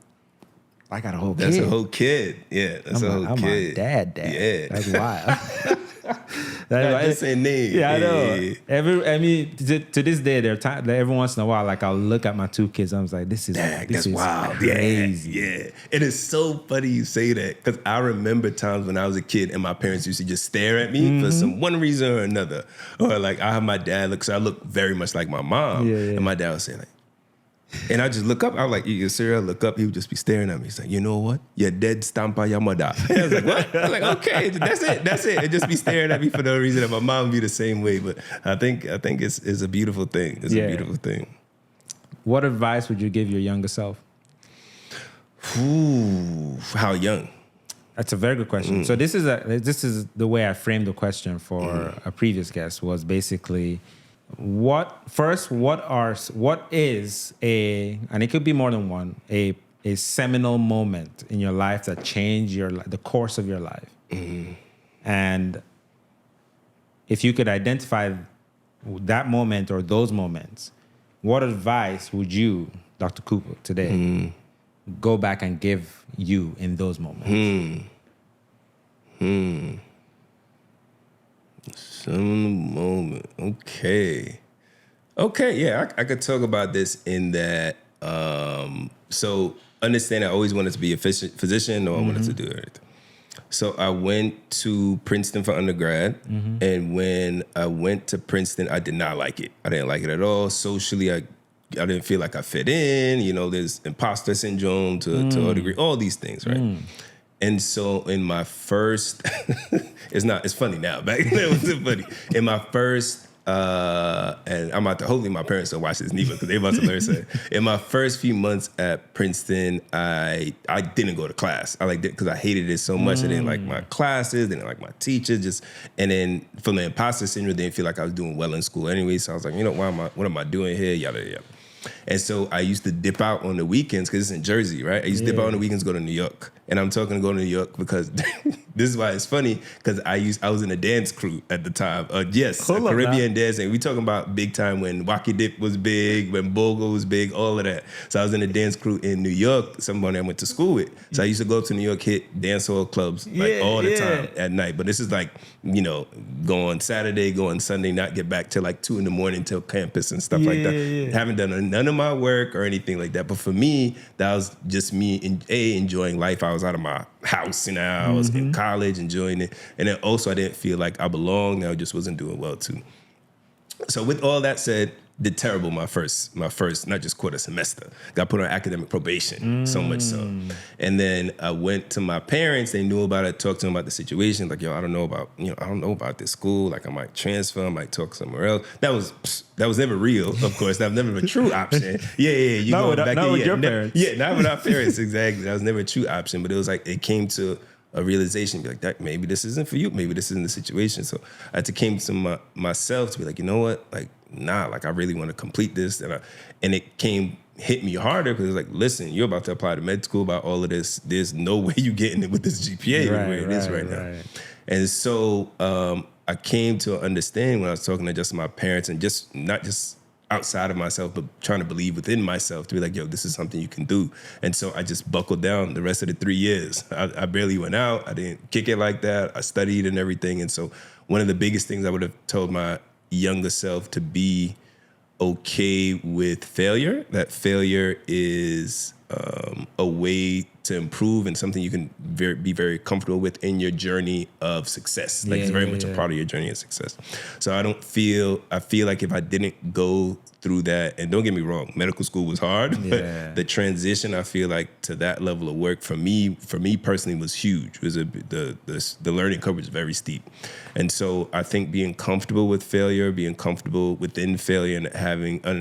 That's a whole kid. Yeah, that's a whole kid. I'm a dad. Yeah, that's wild. Not just saying name. Yeah, I know. To this day, there are times that every once in a while, like I'll look at my 2 kids. I was like, this is wild. Crazy. Yeah. It is so funny you say that because I remember times when I was a kid and my parents used to just stare at me for one reason or another. Or like I have my dad look, so I look very much like my mom, and my dad was saying like. And I just look up. I was like, you serious? Look up. He would just be staring at me. He's like, you know what? You're dead stamp on your mother. I was like, what? I was like, okay, that's it. And just be staring at me for no reason. And my mom would be the same way. But I think it's a beautiful thing. It's a beautiful thing. What advice would you give your younger self? Ooh, how young? That's a very good question. So this is the way I framed the question for a previous guest, was basically what is and it could be more than one, a seminal moment in your life that changed the course of your life. And if you could identify that moment or those moments, what advice would you, Dr. Cooper, today go back and give you in those moments? Some moment. Okay, yeah, I could talk about this in that. So understand, I always wanted to be a physician. No, I wanted to do it. So I went to Princeton for undergrad, and when I went to Princeton, I did not like it. I didn't like it at all. Socially, I didn't feel like I fit in. You know, there's imposter syndrome to a degree, all these things, right? And so in my first, it's funny now. Back then it wasn't funny. In my first, and I'm about to, hopefully my parents don't watch this neither because they're about to learn something. In my first few months at Princeton, I didn't go to class. I liked it because I hated it so much. I didn't like my classes, didn't like my teachers, and then from the imposter syndrome, didn't feel like I was doing well in school anyway. So I was like, what am I doing here? Yada, yada. And so I used to dip out on the weekends because it's in Jersey, right? I used to dip out on the weekends, go to New York. And I'm talking to go to New York because this is why it's funny, because I was in a dance crew at the time. Caribbean dance. And we talking about big time when Wacky Dip was big, when Bogo was big, all of that. So I was in a dance crew in New York, somebody I went to school with. So I used to go to New York, hit dancehall clubs all the time at night. But this is like, going Saturday, going Sunday, not get back till like 2 a.m. till campus and stuff like that. Haven't done none of my work or anything like that. But for me, that was just me enjoying life. I was out of my house, I was in college enjoying it. And then also I didn't feel like I belonged. I just wasn't doing well too. So with all that said, did terrible my first, not just quarter semester. Got put on academic probation, so much so. And then I went to my parents. They knew about it, talked to them about the situation. Like, I don't know about this school. Like, I might transfer, I might talk somewhere else. That was never real, of course. That was never a true option. You not with your parents. Not with our parents, exactly. That was never a true option. But it was like, it came to a realization, be like, that maybe this isn't for you. Maybe this isn't the situation. So I came to myself to be like, you know what? Like, nah, like I really want to complete this. And it hit me harder because it was like, listen, you're about to apply to med school about all of this. There's no way you getting it with this GPA the way it is right now. And so I came to understand when I was talking to just my parents and just not just outside of myself, but trying to believe within myself to be like, yo, this is something you can do. And so I just buckled down the rest of the 3 years. I barely went out. I didn't kick it like that. I studied and everything. And so one of the biggest things I would have told my younger self to be okay with failure, that failure is a way to improve and something you can be very comfortable with in your journey of success. Like it's very much a part of your journey of success. So I feel like if I didn't go through that, and don't get me wrong, medical school was hard, but the transition, I feel like, to that level of work for me personally was huge. It was the learning curve was very steep. And so I think being comfortable with failure, being comfortable within failure and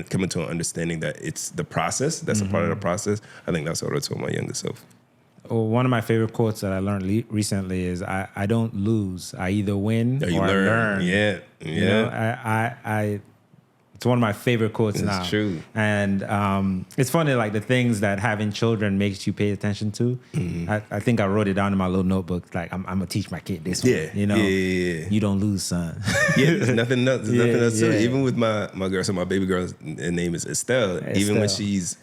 coming to an understanding that it's the process, that's a part of the process, I think that's what I told my younger self. Well, one of my favorite quotes that I learned recently is, I don't lose. I either win or I learn. Yeah. It's one of my favorite quotes now. It's true. And it's funny, like the things that having children makes you pay attention to. I think I wrote it down in my little notebook. Like, I'm going to teach my kid this one. You don't lose, son. There's nothing else. To it. Even with my girl, so my baby girl's name is Estelle. Even when she's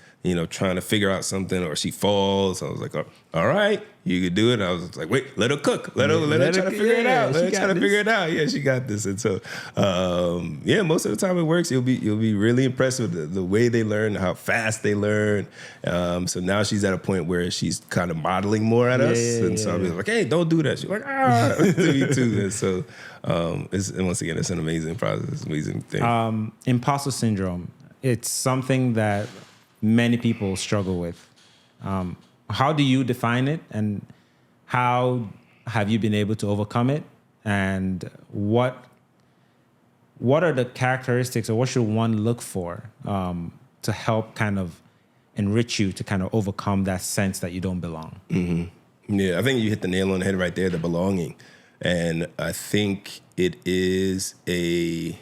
trying to figure out something or she falls, I was like, all right, you could do it. I was like, wait, let her cook. Let her try to figure it out. Let her try to figure it out. Yeah, she got this. And so, most of the time it works. You'll be really impressed with the way they learn, how fast they learn. So now she's at a point where she's kind of modeling more at us. And so I'll be like, hey, don't do that. She's like, me too. And so, once again, it's an amazing process, amazing thing. Imposter syndrome. It's something that many people struggle with. How do you define it, and how have you been able to overcome it? And what are the characteristics, or what should one look for to help kind of enrich you to kind of overcome that sense that you don't belong? Yeah, I think you hit the nail on the head right there, the belonging. And I think it is a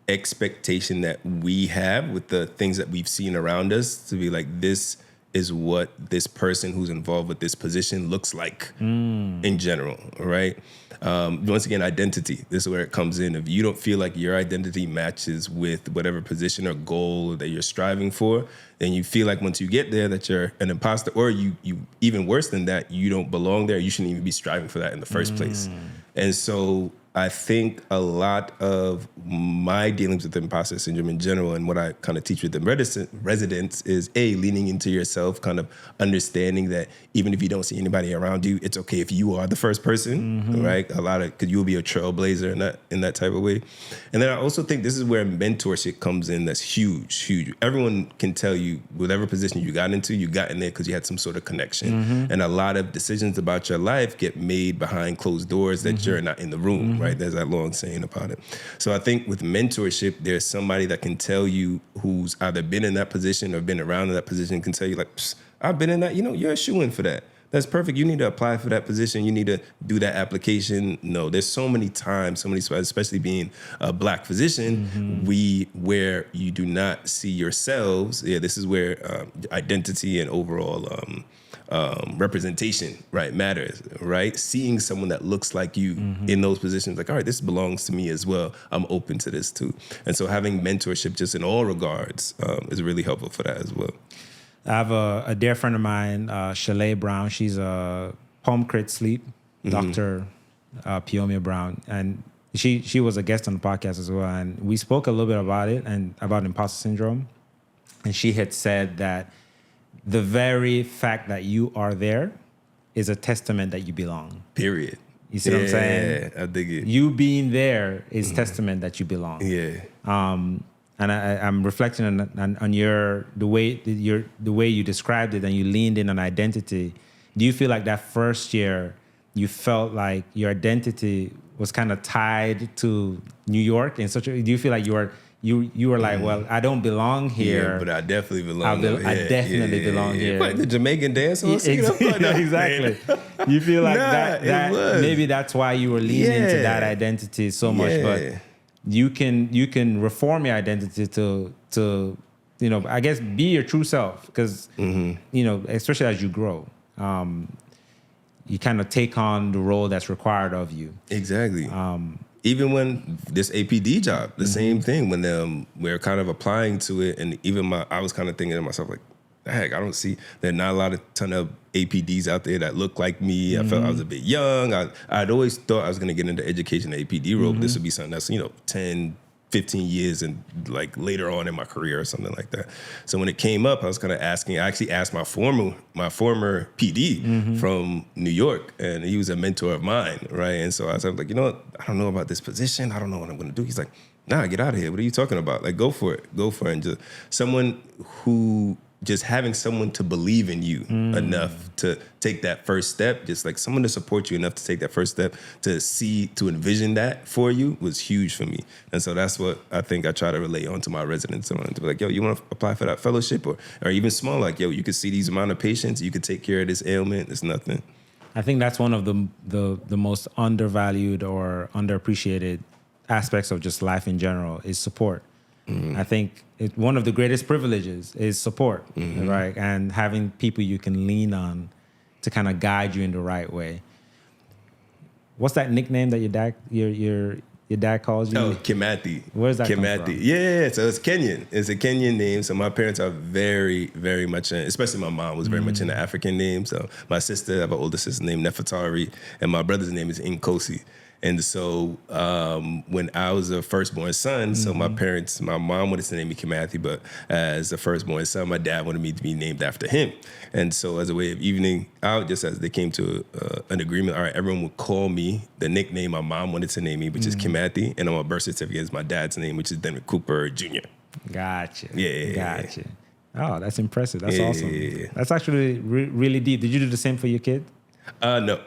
expectation that we have with the things that we've seen around us to be like, this is what this person who's involved with this position looks like in general, right? Once again, identity. This is where it comes in. If you don't feel like your identity matches with whatever position or goal that you're striving for, then you feel like once you get there that you're an imposter, or you even worse than that, you don't belong there. You shouldn't even be striving for that in the first place. And so I think a lot of my dealings with imposter syndrome in general, and what I kind of teach with the residents, is leaning into yourself, kind of understanding that even if you don't see anybody around you, it's okay if you are the first person, right? Because you'll be a trailblazer in that type of way. And then I also think this is where mentorship comes in. That's huge. Everyone can tell you whatever position you got into, you got in there because you had some sort of connection. And a lot of decisions about your life get made behind closed doors that you're not in the room, right? There's that long saying about it. So I think with mentorship, there's somebody that can tell you, who's either been in that position or been around in that position, can tell you like, I've been in that, you're a shoo-in for that. That's perfect. You need to apply for that position. You need to do that application. No, there's so many times, especially being a Black physician, where you do not see yourselves. Yeah, this is where identity and overall representation, right, matters, right? Seeing someone that looks like you in those positions, like, all right, this belongs to me as well. I'm open to this too. And so having mentorship just in all regards is really helpful for that as well. I have a dear friend of mine, Shalay Brown. She's a home crit sleep, Dr. Piomia Brown. And she was a guest on the podcast as well. And we spoke a little bit about it and about imposter syndrome. And she had said that the very fact that you are there is a testament that you belong. Period. You see what I'm saying? Yeah, I dig it. You being there is testament that you belong. Yeah. And I'm reflecting on the way you described it, and you leaned in on identity. Do you feel like that first year you felt like your identity was kind of tied to New York in such a? Do you feel like you were like, well, I don't belong here, yeah, but I definitely belong. I definitely belong here. Like the Jamaican dance, exactly. You feel like that maybe that's why you were leaning into that identity so much, but. You can reform your identity to I guess be your true self, because especially as you grow, you kind of take on the role that's required of you. Exactly. Even when this APD job, the same thing, when we're kind of applying to it, and even I was kind of thinking to myself like, heck, I don't see, there are not a ton of APDs out there that look like me. I felt I was a bit young. I'd always thought I was going to get into education, the APD role. But this would be something that's, 10, 15 years and like later on in my career or something like that. So when it came up, I was kind of asking, I actually asked my former PD from New York, and he was a mentor of mine, right? And so I was like, I don't know about this position. I don't know what I'm going to do. He's like, nah, get out of here. What are you talking about? Like, go for it. And just someone who... just having someone to believe in you enough to take that first step, just like someone to support you enough to take that first step, to envision that for you was huge for me. And so that's what I think I try to relay onto my residents. I want to be like, yo, you want to apply for that fellowship or even small, like, yo, you could see these amount of patients, you could take care of this ailment, it's nothing. I think that's one of the most undervalued or underappreciated aspects of just life in general is support. I think one of the greatest privileges is support, right? And having people you can lean on to kind of guide you in the right way. What's that nickname that your dad calls you? Oh, Kimathi. Where's that Kimathi? Come from? Yeah, so it's Kenyan. It's a Kenyan name. So my parents are very, very much, especially my mom was very much into African names. So my sister, I have an older sister named Nefertari, and my brother's name is Nkosi. And so when I was a firstborn son, so my mom wanted to name me Kimathi, but as a firstborn son, my dad wanted me to be named after him. And so as a way of evening out, just as they came to an agreement, all right, everyone would call me the nickname my mom wanted to name me, which is Kimathi, and on my birth certificate is my dad's name, which is Denrick Cooper Jr. Gotcha. Yeah. Gotcha. Oh, that's impressive. That's awesome. Yeah. That's actually really deep. Did you do the same for your kid? No.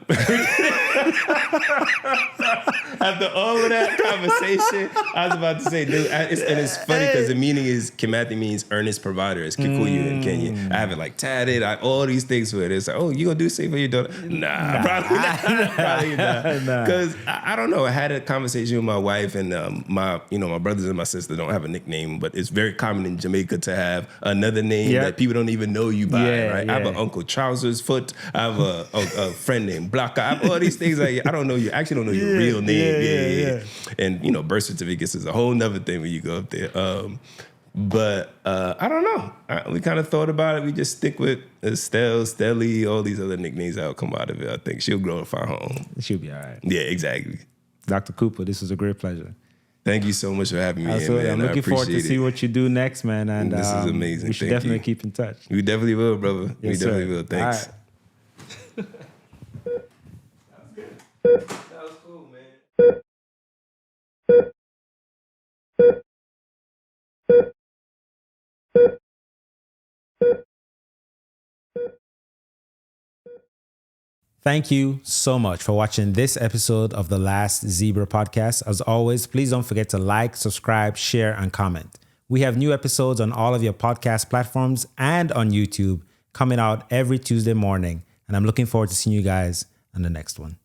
after all of that conversation, I was about to say, dude, and it's funny because the meaning is Kimathi means earnest provider. It's Kikuyu in Kenya. I have it like tatted, all these things for it. It's like, oh, you gonna do something for your daughter? Nah. Probably not. Because I don't know. I had a conversation with my wife and my brothers and my sister don't have a nickname, but it's very common in Jamaica to have another name that people don't even know you by, right? I have an Uncle Trousers Foot. I have a friend named Blocka. I have all these things. Like, I don't know you. I actually don't know your real name. And birth certificates is a whole nother thing when you go up there. But I don't know. We kind of thought about it. We just stick with Estelle, Stelly, all these other nicknames that'll come out of it. I think she'll grow and find her home. She'll be all right. Yeah, exactly. Dr. Cooper, this was a great pleasure. Thank you so much for having me in, man. I'm looking forward to see what you do next, man. And this is amazing. We should definitely keep in touch. We definitely will, brother. Yes, we definitely will. Thanks. All right. That was cool, man. Thank you so much for watching this episode of the Last Zebra podcast. As always, please don't forget to like, subscribe, share, and comment. We have new episodes on all of your podcast platforms and on YouTube coming out every Tuesday morning. And I'm looking forward to seeing you guys on the next one.